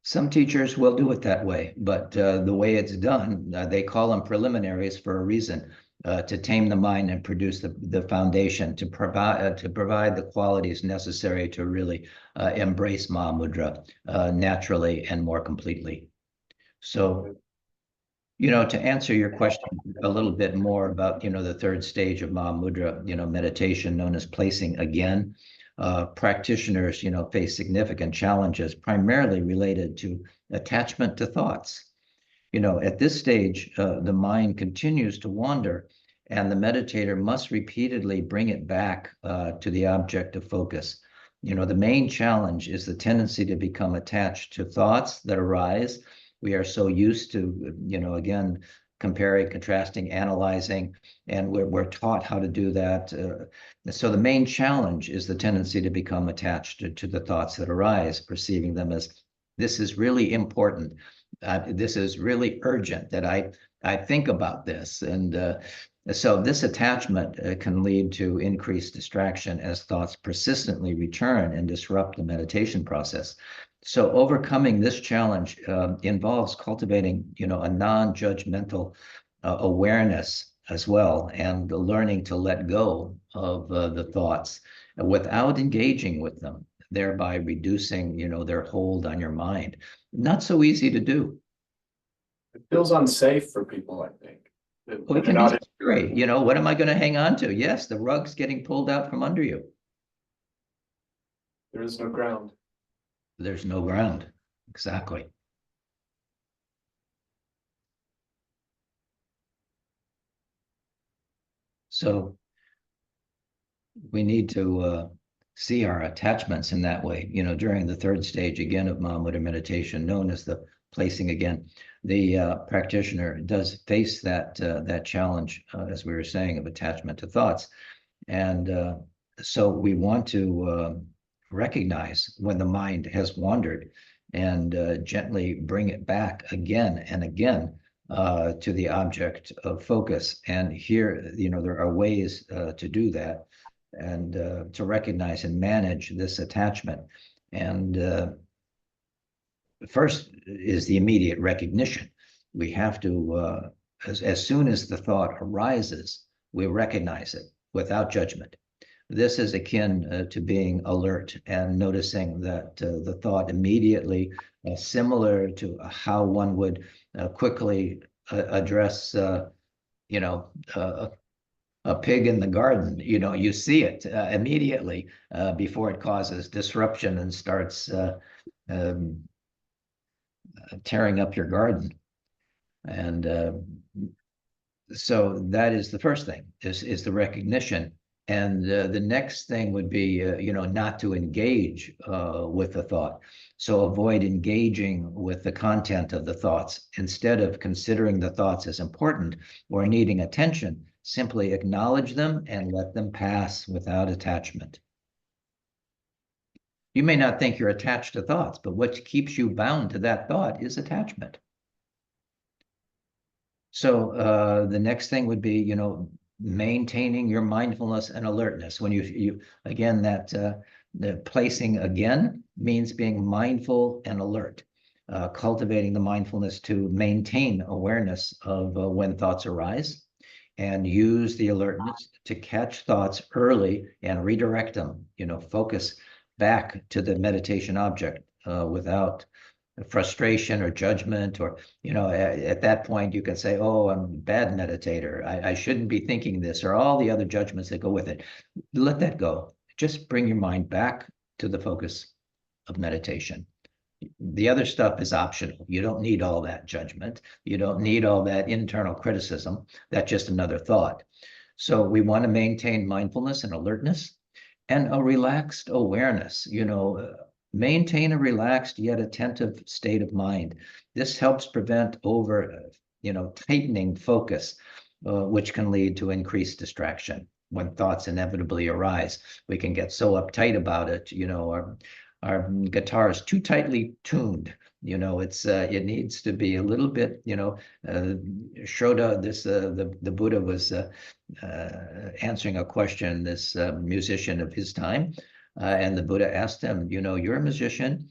Some teachers will do it that way, but the way it's done, they call them preliminaries for a reason, to tame the mind and produce the foundation, to provide the qualities necessary to really embrace Mahamudra naturally and more completely. So, to answer your question a little bit more about, the third stage of Mahamudra, meditation known as placing again, practitioners, face significant challenges, primarily related to attachment to thoughts. At this stage, the mind continues to wander, and the meditator must repeatedly bring it back to the object of focus. The main challenge is the tendency to become attached to thoughts that arise. We are so used to, again, comparing, contrasting, analyzing, and we're taught how to do that. So the main challenge is the tendency to become attached to the thoughts that arise, perceiving them as, this is really important. This is really urgent that I think about this. And so this attachment can lead to increased distraction as thoughts persistently return and disrupt the meditation process. So overcoming this challenge involves cultivating, a non-judgmental awareness as well, and learning to let go of the thoughts without engaging with them, thereby reducing, their hold on your mind. Not so easy to do. It feels unsafe for people, I think. Well, it can be scary. What am I going to hang on to? Yes, the rug's getting pulled out from under you. There is no ground. There's no ground. Exactly. So we need to see our attachments in that way. During the third stage, again, of Mahamudra meditation, known as the placing again, the practitioner does face that challenge, as we were saying, of attachment to thoughts. And so we want to recognize when the mind has wandered and gently bring it back again and again to the object of focus. And here, there are ways to do that and to recognize and manage this attachment. And first is the immediate recognition. We have to, as soon as the thought arises, we recognize it without judgment. This is akin to being alert and noticing that the thought immediately, similar to how one would quickly address, a pig in the garden. You see it immediately before it causes disruption and starts tearing up your garden. And so that is the first thing, is the recognition. And the next thing would be, not to engage with the thought. So avoid engaging with the content of the thoughts. Instead of considering the thoughts as important or needing attention, simply acknowledge them and let them pass without attachment. You may not think you're attached to thoughts, but what keeps you bound to that thought is attachment. So the next thing would be, maintaining your mindfulness and alertness. When you again, that The placing again means being mindful and alert, cultivating the mindfulness to maintain awareness of when thoughts arise, and use the alertness to catch thoughts early and redirect them, focus back to the meditation object without frustration or judgment, or, at that point you can say, oh, I'm a bad meditator. I shouldn't be thinking this, or all the other judgments that go with it. Let that go. Just bring your mind back to the focus of meditation. The other stuff is optional. You don't need all that judgment. You don't need all that internal criticism. That's just another thought. So we want to maintain mindfulness and alertness and a relaxed awareness, maintain a relaxed yet attentive state of mind. This helps prevent tightening focus, which can lead to increased distraction. When thoughts inevitably arise, we can get so uptight about it. Our guitar is too tightly tuned. It needs to be a little bit. Shroda, the Buddha was answering a question. This musician of his time, and the Buddha asked him, you're a musician.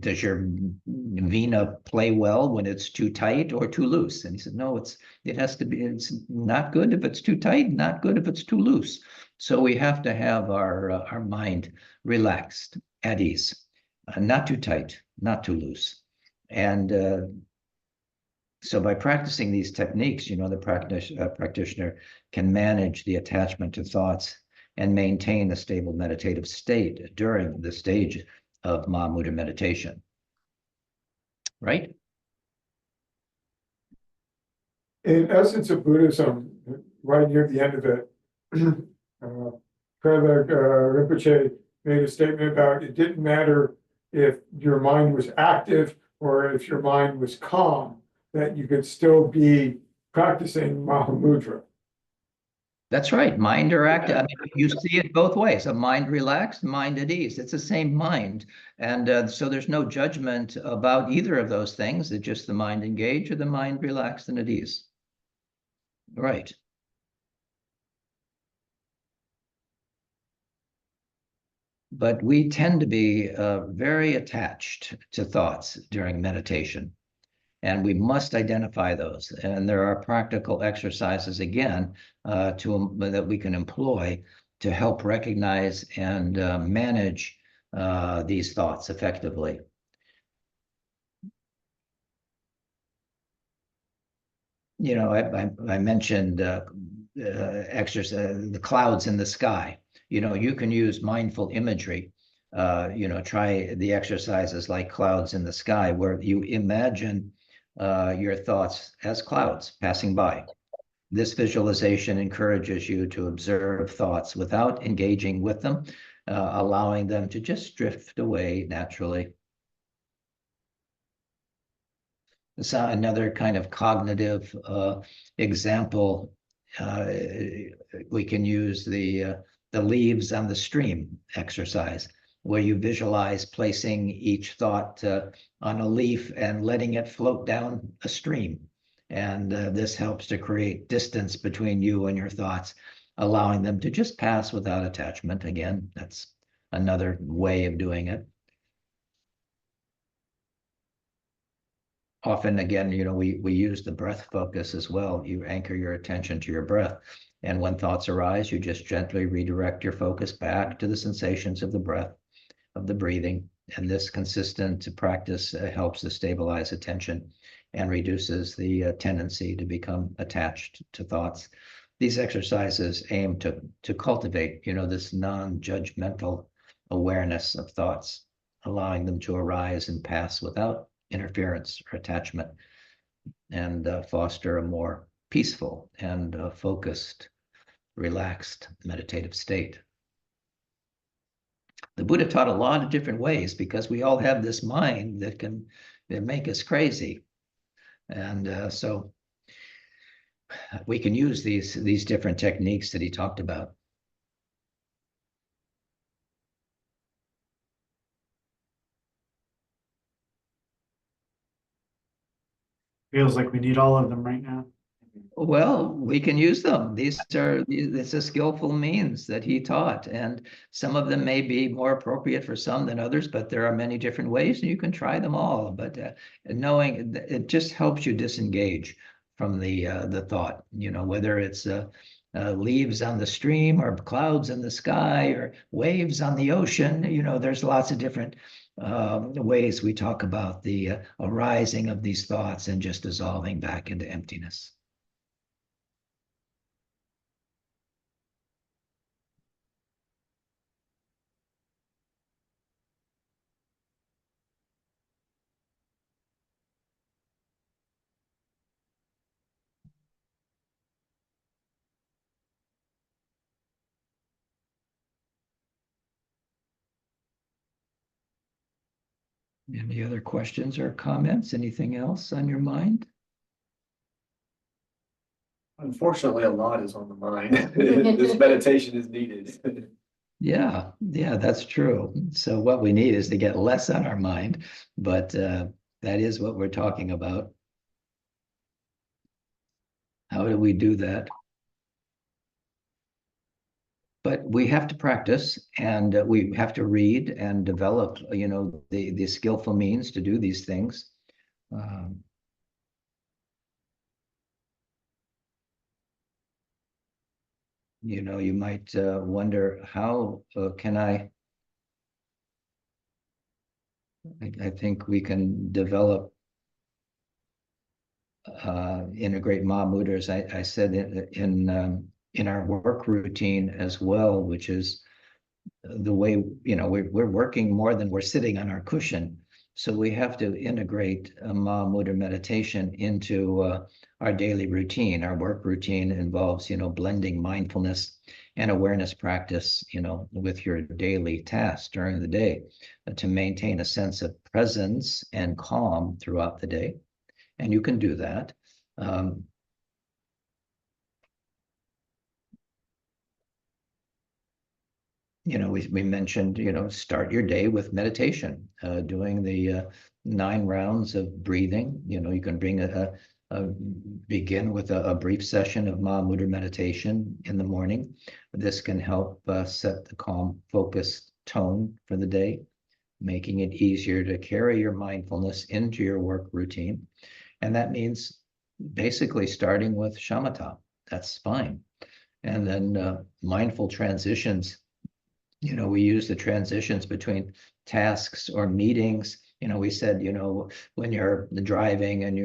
Does your vina play well when it's too tight or too loose? And he said, no, it has to be. It's not good if it's too tight, not good if it's too loose. So we have to have our mind relaxed, at ease, not too tight, not too loose. And so by practicing these techniques, the practitioner can manage the attachment to thoughts and maintain a stable meditative state during the stage of Mahamudra meditation. Right? In essence of Buddhism, right near the end of it, Karme Rinpoche made a statement about it didn't matter if your mind was active or if your mind was calm, that you could still be practicing Mahamudra. That's right. Mind or active. I mean, you see it both ways. A mind relaxed, mind at ease. It's the same mind. And so there's no judgment about either of those things. It's just the mind engaged or the mind relaxed and at ease. Right. But we tend to be very attached to thoughts during meditation. And we must identify those. And there are practical exercises, again, that we can employ to help recognize and manage these thoughts effectively. I mentioned exercise, the clouds in the sky. You can use mindful imagery. Try the exercises like clouds in the sky, where you imagine your thoughts as clouds passing by. This visualization encourages you to observe thoughts without engaging with them, allowing them to just drift away naturally. So another kind of cognitive example, we can use the leaves on the stream exercise, where you visualize placing each thought on a leaf and letting it float down a stream. And this helps to create distance between you and your thoughts, allowing them to just pass without attachment. Again, that's another way of doing it. Often, again, we use the breath focus as well. You anchor your attention to your breath. And when thoughts arise, you just gently redirect your focus back to the sensations of the breath, of the breathing. And this consistent practice helps to stabilize attention and reduces the tendency to become attached to thoughts. These exercises aim to cultivate, this non-judgmental awareness of thoughts, allowing them to arise and pass without interference or attachment, and foster a more peaceful and focused, relaxed meditative state. The Buddha taught a lot of different ways, because we all have this mind that can make us crazy. And so we can use these different techniques that he talked about. Feels like we need all of them right now. Well, we can use them. It's a skillful means that he taught, and some of them may be more appropriate for some than others, but there are many different ways, and you can try them all. But knowing it just helps you disengage from the thought, whether it's leaves on the stream or clouds in the sky or waves on the ocean. There's lots of different ways we talk about the arising of these thoughts and just dissolving back into emptiness. Any other questions or comments? Anything else on your mind? Unfortunately, a lot is on the mind. This meditation is needed. Yeah, that's true. So what we need is to get less on our mind, but that is what we're talking about. How do we do that? But we have to practice, and we have to read and develop, the skillful means to do these things. You might wonder, how can I think we can develop, integrate Mahamudras. I said in our work routine as well, which is the way, we're working more than we're sitting on our cushion. So we have to integrate Mahamudra meditation into our daily routine. Our work routine involves, blending mindfulness and awareness practice, with your daily tasks during the day to maintain a sense of presence and calm throughout the day. And you can do that. We mentioned, start your day with meditation, doing the 9 rounds of breathing. You can begin with a brief session of Mahamudra meditation in the morning. This can help set the calm, focused tone for the day, making it easier to carry your mindfulness into your work routine. And that means basically starting with shamatha. That's fine. And then mindful transitions. We use the transitions between tasks or meetings. We said, when you're driving and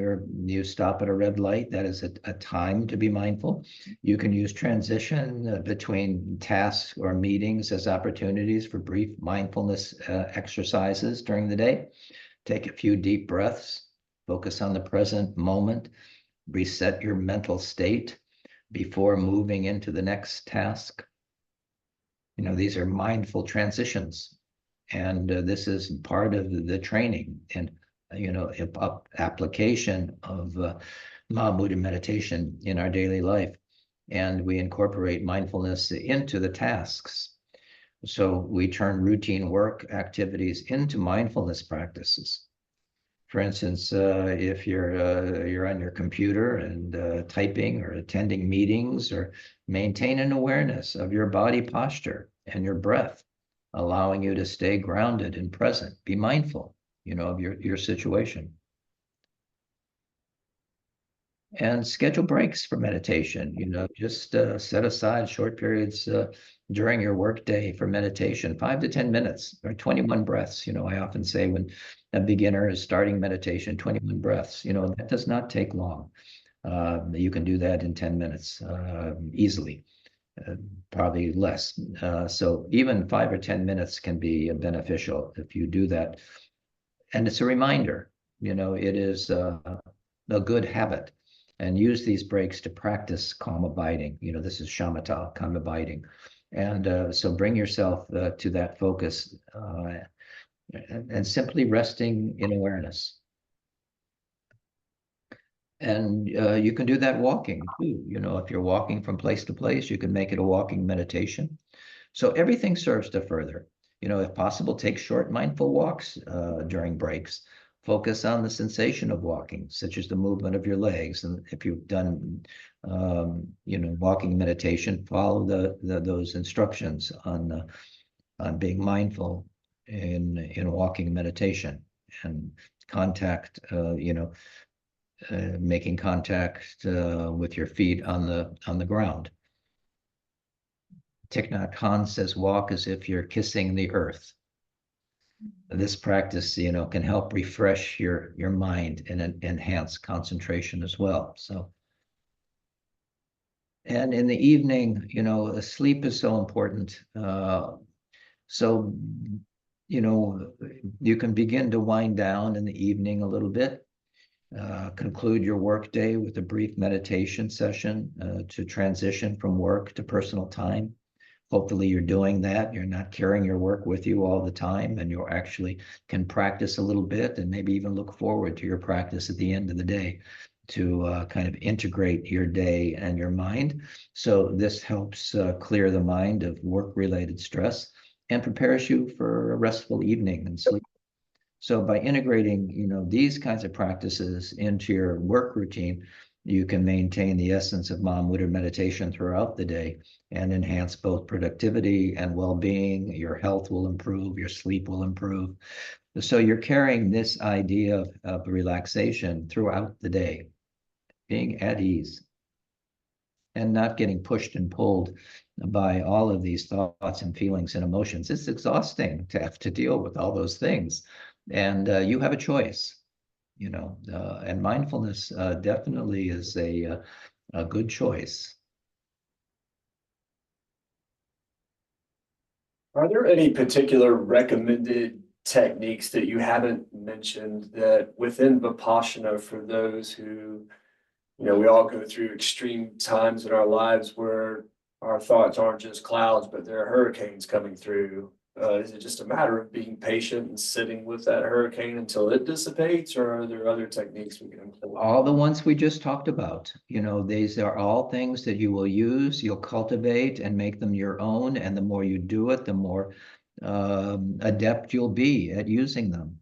you stop at a red light, that is a time to be mindful. You can use transition between tasks or meetings as opportunities for brief mindfulness exercises during the day. Take a few deep breaths, focus on the present moment, reset your mental state before moving into the next task. These are mindful transitions, and this is part of the training and, application of Mahamudra meditation in our daily life. And we incorporate mindfulness into the tasks. So we turn routine work activities into mindfulness practices. For instance, if you're on your computer and typing or attending meetings, or maintain an awareness of your body posture and your breath, allowing you to stay grounded and present. Be mindful, of your situation. And schedule breaks for meditation. Just set aside short periods during your workday for meditation, 5 to 10 minutes or 21 breaths. I often say when a beginner is starting meditation, 21 breaths, that does not take long. You can do that in 10 minutes easily, probably less. So even 5 or 10 minutes can be beneficial if you do that. And it's a reminder, it is a good habit. And use these breaks to practice calm abiding. This is shamatha, calm abiding. And so bring yourself to that focus and simply resting in awareness. And you can do that walking too. If you're walking from place to place, you can make it a walking meditation. So everything serves to further. If possible, take short mindful walks during breaks. focus on the sensation of walking, such as the movement of your legs. And if you've done, walking meditation, follow those instructions on being mindful in walking meditation, and contact, making contact with your feet on the ground. Thich Nhat Hanh says, walk as if you're kissing the earth. This practice, can help refresh your mind and enhance concentration as well. So, and in the evening, sleep is so important. So, you can begin to wind down in the evening a little bit. Conclude your workday with a brief meditation session to transition from work to personal time. Hopefully you're doing that. You're not carrying your work with you all the time, and you actually can practice a little bit and maybe even look forward to your practice at the end of the day to kind of integrate your day and your mind. So this helps clear the mind of work-related stress and prepares you for a restful evening and sleep. So by integrating, these kinds of practices into your work routine, you can maintain the essence of Mahamudra meditation throughout the day and enhance both productivity and well-being. Your health will improve, your sleep will improve. So you're carrying this idea of relaxation throughout the day, being at ease and not getting pushed and pulled by all of these thoughts and feelings and emotions. It's exhausting to have to deal with all those things. And you have a choice. And mindfulness definitely is a good choice. Are there any particular recommended techniques that you haven't mentioned that within Vipassana, for those who, we all go through extreme times in our lives where our thoughts aren't just clouds, but there are hurricanes coming through? Is it just a matter of being patient and sitting with that hurricane until it dissipates, or are there other techniques we can employ? All the ones we just talked about, these are all things that you will use, you'll cultivate and make them your own. And the more you do it, the more adept you'll be at using them.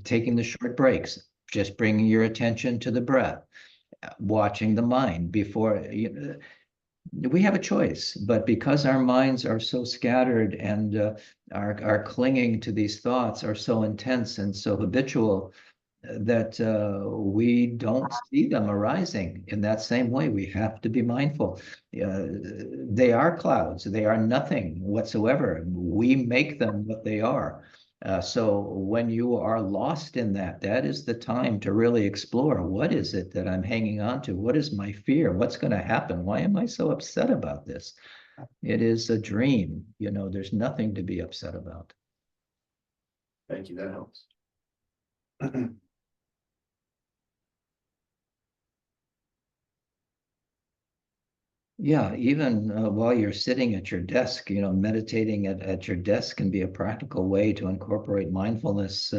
Taking the short breaks, just bringing your attention to the breath, watching the mind before we have a choice, but because our minds are so scattered and our clinging to these thoughts are so intense and so habitual that we don't see them arising in that same way. We have to be mindful. They are clouds. They are nothing whatsoever. We make them what they are. So when you are lost in that, that is the time to really explore, what is it that I'm hanging on to? What is my fear? What's going to happen? Why am I so upset about this? It is a dream. There's nothing to be upset about. Thank you. That helps. Yeah, even while you're sitting at your desk, meditating at your desk can be a practical way to incorporate mindfulness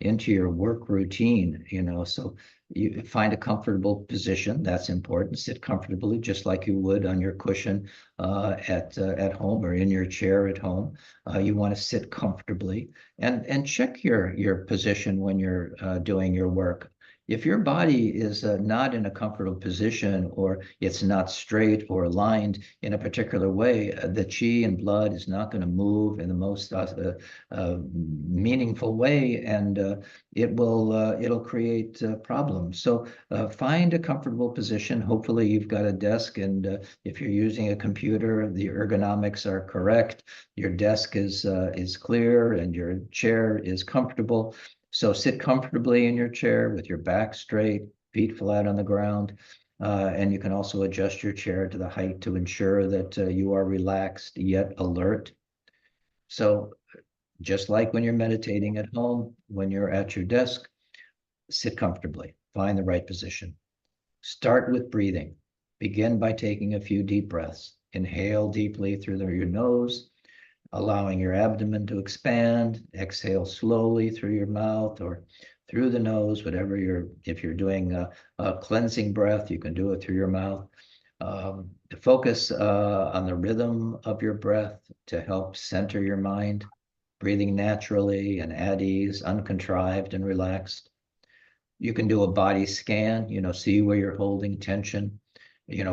into your work routine, so you find a comfortable position. That's important. Sit comfortably, just like you would on your cushion at home or in your chair at home. You want to sit comfortably and check your position when you're doing your work. If your body is not in a comfortable position, or it's not straight or aligned in a particular way, the chi and blood is not going to move in the most meaningful way, and it'll create problems. So find a comfortable position. Hopefully you've got a desk, and if you're using a computer, the ergonomics are correct. Your desk is clear, and your chair is comfortable. So sit comfortably in your chair with your back straight, feet flat on the ground. And you can also adjust your chair to the height to ensure that you are relaxed yet alert. So just like when you're meditating at home, when you're at your desk, sit comfortably, find the right position. Start with breathing. Begin by taking a few deep breaths. Inhale deeply through your nose, allowing your abdomen to expand. Exhale slowly through your mouth or through the nose, if you're doing a cleansing breath, you can do it through your mouth. Focus on the rhythm of your breath to help center your mind. breathing naturally and at ease, uncontrived and relaxed. You can do a body scan, see where you're holding tension.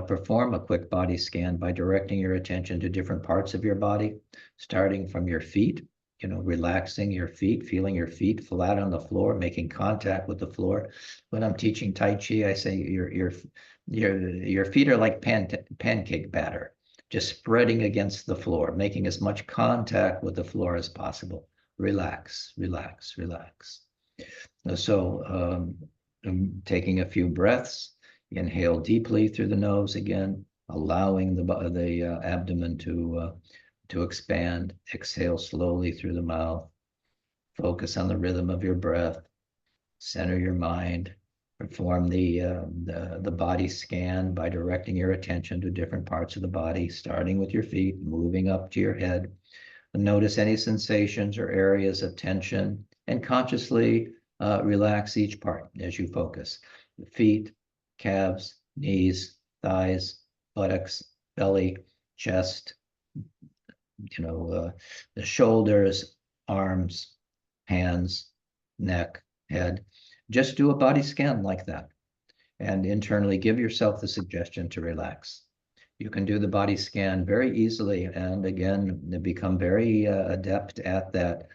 Perform a quick body scan by directing your attention to different parts of your body, starting from your feet, relaxing your feet, feeling your feet flat on the floor, making contact with the floor. When I'm teaching Tai Chi, I say your feet are like pancake batter, just spreading against the floor, making as much contact with the floor as possible. Relax, relax, relax. So taking a few breaths, inhale deeply through the nose again, allowing the abdomen to expand. Exhale slowly through the mouth. Focus on the rhythm of your breath. Center your mind. Perform the body scan by directing your attention to different parts of the body, starting with your feet, moving up to your head. Notice any sensations or areas of tension, and consciously relax each part as you focus. The feet, calves, knees, thighs, buttocks, belly, chest, the shoulders, arms, hands, neck, head. Just do a body scan like that, and internally give yourself the suggestion to relax. You can do the body scan very easily, and again, become very adept at that,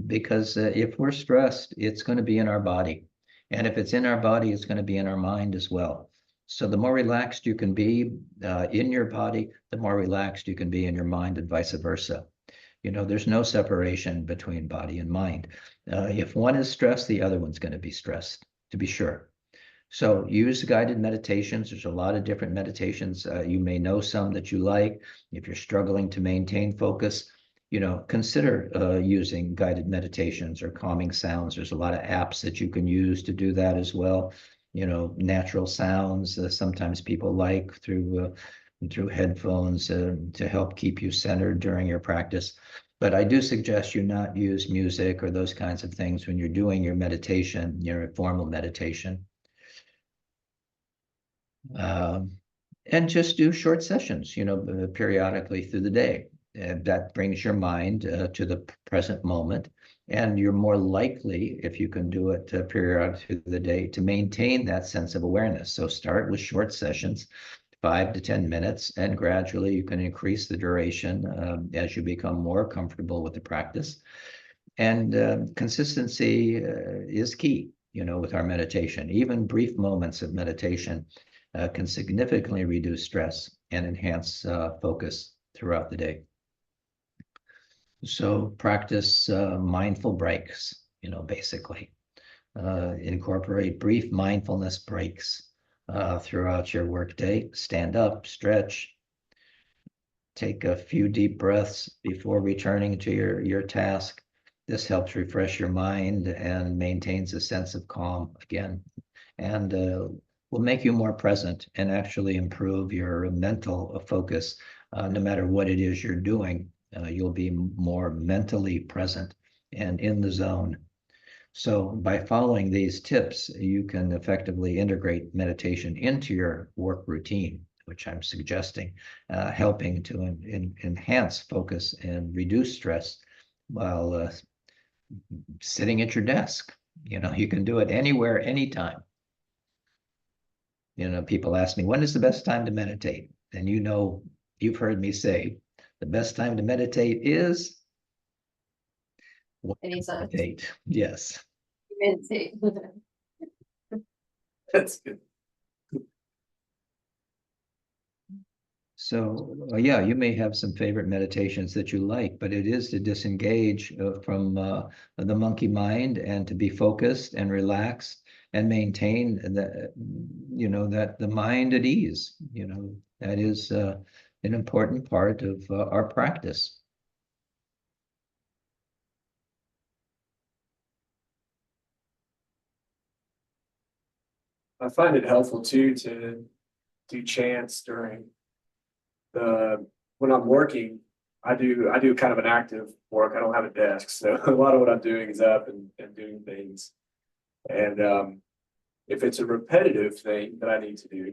because if we're stressed, it's going to be in our body. And if it's in our body, it's going to be in our mind as well. So the more relaxed you can be in your body, the more relaxed you can be in your mind, and vice versa. There's no separation between body and mind. If one is stressed, the other one's going to be stressed, to be sure. So use guided meditations. There's a lot of different meditations. You may know some that you like. If you're struggling to maintain focus, consider using guided meditations or calming sounds. There's a lot of apps that you can use to do that as well. Natural sounds, sometimes people like through headphones to help keep you centered during your practice. But I do suggest you not use music or those kinds of things when you're doing your meditation, your formal meditation. And just do short sessions, periodically through the day. That brings your mind to the present moment, and you're more likely, if you can do it periodically through the day, to maintain that sense of awareness. So start with short sessions, 5 to 10 minutes, and gradually you can increase the duration as you become more comfortable with the practice. And consistency is key, with our meditation. Even brief moments of meditation can significantly reduce stress and enhance focus throughout the day. So practice mindful breaks, basically. Incorporate brief mindfulness breaks throughout your workday. Stand up, stretch, take a few deep breaths before returning to your task. This helps refresh your mind and maintains a sense of calm again, and will make you more present and actually improve your mental focus. No matter what it is you're doing, you'll be more mentally present and in the zone. So by following these tips, you can effectively integrate meditation into your work routine, which I'm suggesting, helping to enhance focus and reduce stress while sitting at your desk. You can do it anywhere, anytime. People ask me, when is the best time to meditate? And you've heard me say, the best time to meditate is Anytime. meditate. Yes. Meditate. That's good. So yeah, you may have some favorite meditations that you like, but it is to disengage from the monkey mind and to be focused and relaxed and maintain that the mind at ease. That is an important part of our practice. I find it helpful too to do chants when I'm working. I do kind of an active work. I don't have a desk, so a lot of what I'm doing is up and doing things. And if it's a repetitive thing that I need to do,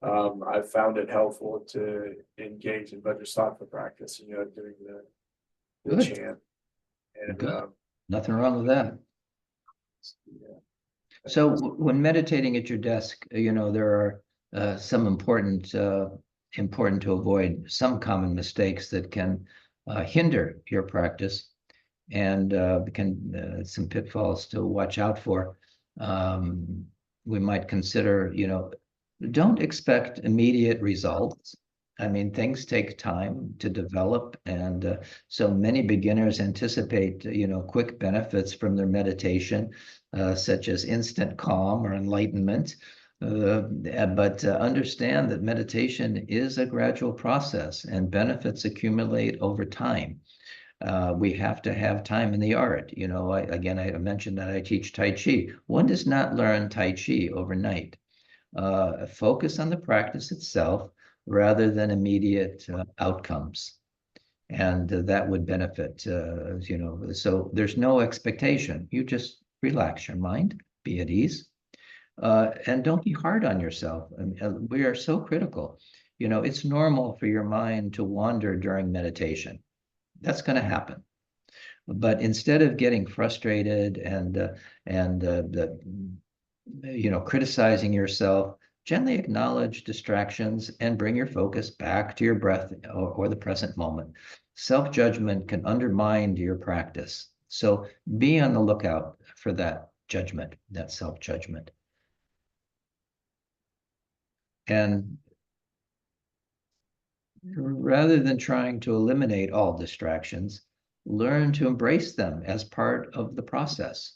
I've found it helpful to engage in Vajrasattva practice, doing the Good. chant. And Good. Nothing wrong with that. yeah. So when meditating at your desk, there are some important to avoid some common mistakes that can hinder your practice, and can some pitfalls to watch out for. We might consider, don't expect immediate results. I mean, things take time to develop, and so many beginners anticipate, quick benefits from their meditation, such as instant calm or enlightenment. But understand that meditation is a gradual process, and benefits accumulate over time. We have to have time in the art. I mentioned that I teach Tai Chi. One does not learn Tai Chi overnight. Focus on the practice itself rather than immediate outcomes. And that would benefit, so there's no expectation. You just relax your mind, be at ease, and don't be hard on yourself. We are so critical. It's normal for your mind to wander during meditation. That's going to happen. But instead of getting frustrated and criticizing yourself, gently acknowledge distractions and bring your focus back to your breath or the present moment. Self-judgment can undermine your practice. So be on the lookout for that judgment, that self-judgment. And rather than trying to eliminate all distractions, learn to embrace them as part of the process.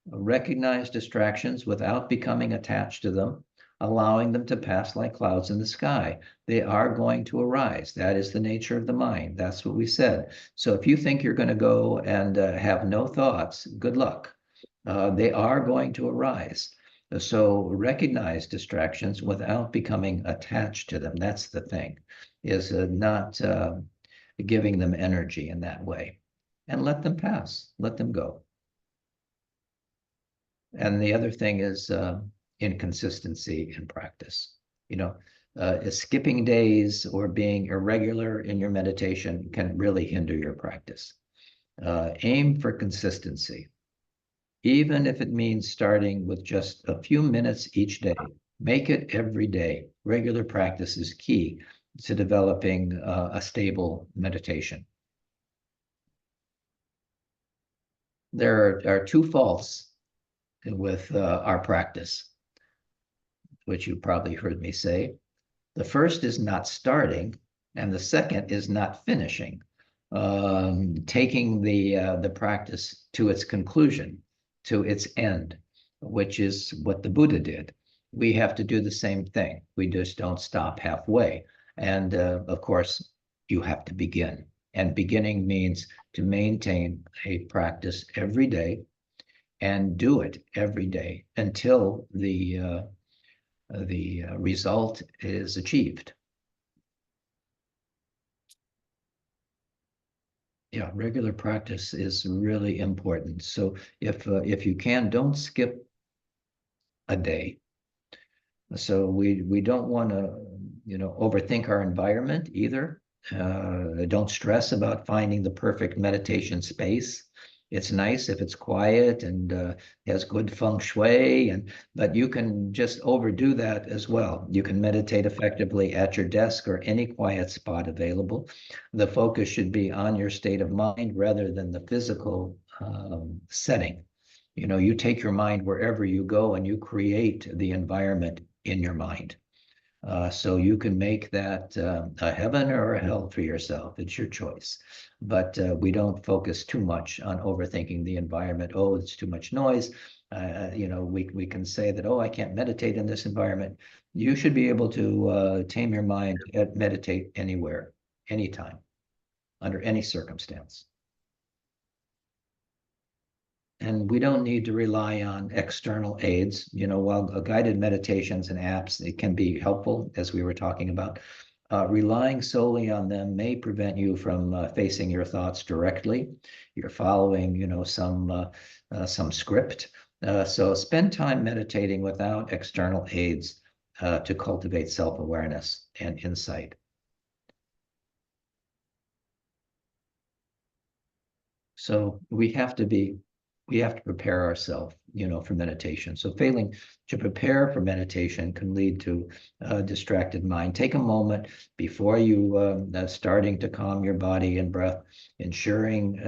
Recognize distractions without becoming attached to them, allowing them to pass like clouds in the sky. They are going to arise. That is the nature of the mind. That's what we said. So if you think you're going to go and have no thoughts, good luck. They are going to arise. So recognize distractions without becoming attached to them. That's the thing, is not giving them energy in that way. And let them pass. Let them go. And the other thing is inconsistency in practice. Skipping days or being irregular in your meditation can really hinder your practice. Aim for consistency, even if it means starting with just a few minutes each day. Make it every day. Regular practice is key to developing a stable meditation. There are two faults with our practice, which you probably heard me say. The first is not starting, and the second is not finishing, taking the practice to its conclusion, to its end, which is what the Buddha did. We have to do the same thing. We just don't stop halfway. And of course, you have to begin. And beginning means to maintain a practice every day and do it every day until the result is achieved. Yeah, regular practice is really important. So if you can, don't skip a day. So we don't want to overthink our environment either. Don't stress about finding the perfect meditation space. It's nice if it's quiet and has good feng shui, but you can just overdo that as well. You can meditate effectively at your desk or any quiet spot available. The focus should be on your state of mind rather than the physical setting. You take your mind wherever you go and you create the environment in your mind. So you can make that a heaven or a hell for yourself. It's your choice. But we don't focus too much on overthinking the environment. Oh, it's too much noise. We can say that, oh, I can't meditate in this environment. You should be able to tame your mind and meditate anywhere, anytime, under any circumstance. And we don't need to rely on external aids. While guided meditations and apps, it can be helpful, as we were talking about. Relying solely on them may prevent you from facing your thoughts directly. You're following, some script. So spend time meditating without external aids to cultivate self-awareness and insight. So we have to prepare ourselves, for meditation. So failing to prepare for meditation can lead to a distracted mind. Take a moment before you starting to calm your body and breath, ensuring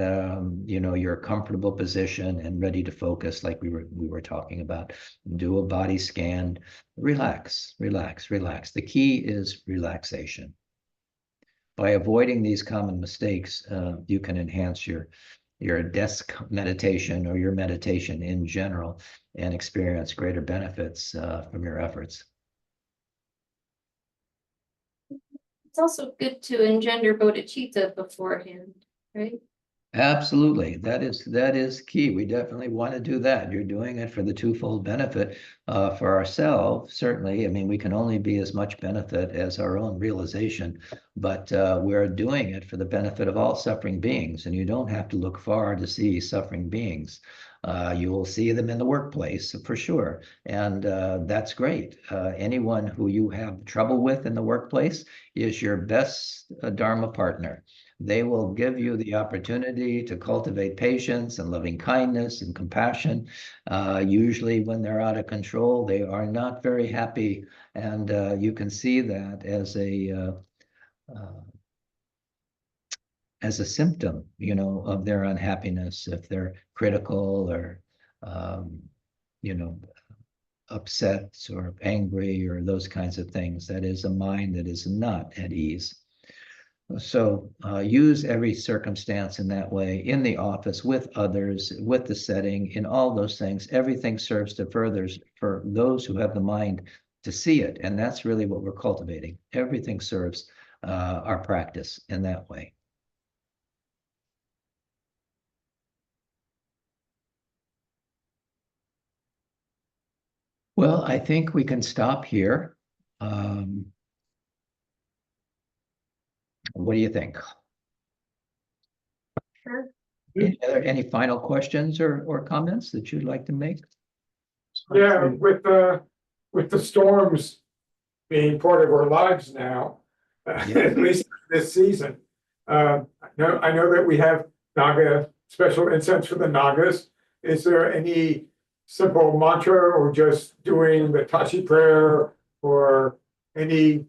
you're a comfortable position and ready to focus, like we were talking about. Do a body scan. Relax, relax, relax. The key is relaxation. By avoiding these common mistakes, you can enhance your desk meditation or your meditation in general and experience greater benefits from your efforts. It's also good to engender bodhicitta beforehand, right? Absolutely. That is key. We definitely want to do that. You're doing it for the twofold benefit for ourselves, certainly. I mean, we can only be as much benefit as our own realization, but we're doing it for the benefit of all suffering beings. And you don't have to look far to see suffering beings. You will see them in the workplace for sure. And that's great. Anyone who you have trouble with in the workplace is your best Dharma partner. They will give you the opportunity to cultivate patience and loving kindness and compassion. Usually when they're out of control, they are not very happy. And you can see that as a symptom, of their unhappiness, if they're critical or, upset or angry or those kinds of things. That is a mind that is not at ease. So use every circumstance in that way, in the office, with others, with the setting, in all those things. Everything serves to further for those who have the mind to see it. And that's really what we're cultivating. Everything serves our practice in that way. Well, I think we can stop here. What do you think? Sure. Any final questions or comments that you'd like to make? Yeah, with the storms being part of our lives now, at least this season. I know that we have Naga special incense for the Nagas. Is there any simple mantra or just doing the Tashi prayer or anything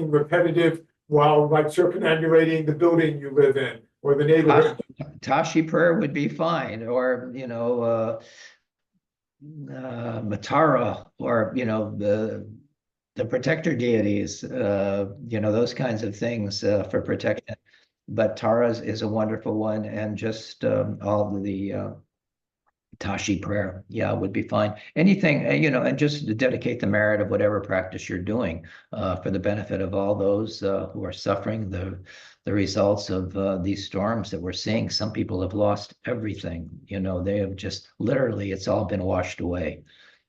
repetitive while like circumambulating the building you live in or the neighborhood? Tashi prayer would be fine, or Matara, or the protector deities, those kinds of things for protection. But Tara is a wonderful one, and just all the Tashi prayer, would be fine. Anything, and just to dedicate the merit of whatever practice you're doing for the benefit of all those who are suffering the results of these storms that we're seeing. Some people have lost everything. They have just literally, it's all been washed away.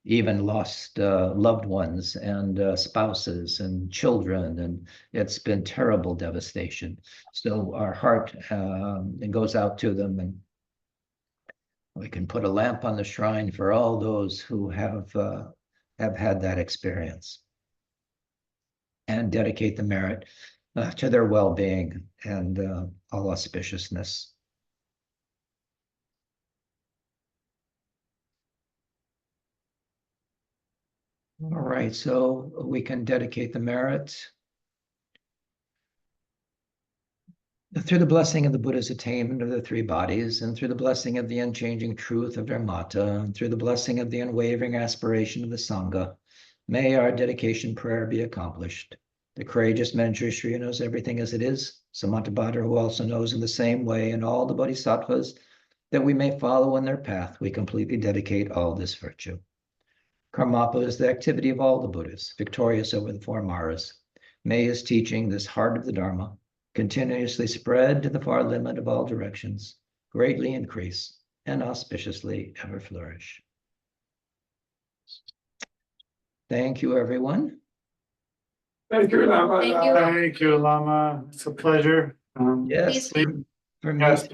Even lost loved ones and spouses and children, and it's been terrible devastation. So our heart goes out to them, and we can put a lamp on the shrine for all those who have had that experience, and dedicate the merit to their well-being and all auspiciousness. All right, so we can dedicate the merit through the blessing of the Buddha's attainment of the three bodies, and through the blessing of the unchanging truth of Dharmata, and through the blessing of the unwavering aspiration of the Sangha. May our dedication prayer be accomplished. The courageous Manjushri who knows everything as it is, Samantabhadra who also knows in the same way, and all the bodhisattvas that we may follow in their path, we completely dedicate all this virtue. Karmapa is the activity of all the Buddhas, victorious over the four Maras. May his teaching, this heart of the Dharma, continuously spread to the far limit of all directions, greatly increase, and auspiciously ever flourish. Thank you, everyone. Thank you, Lama. Thank you. Thank you, Lama. It's a pleasure. Yes, Please. for me. Yes.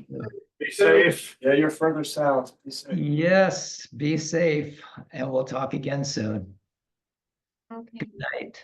Be safe. Yeah, you're further south. Be safe. Yes, be safe, and we'll talk again soon. Okay. Good night.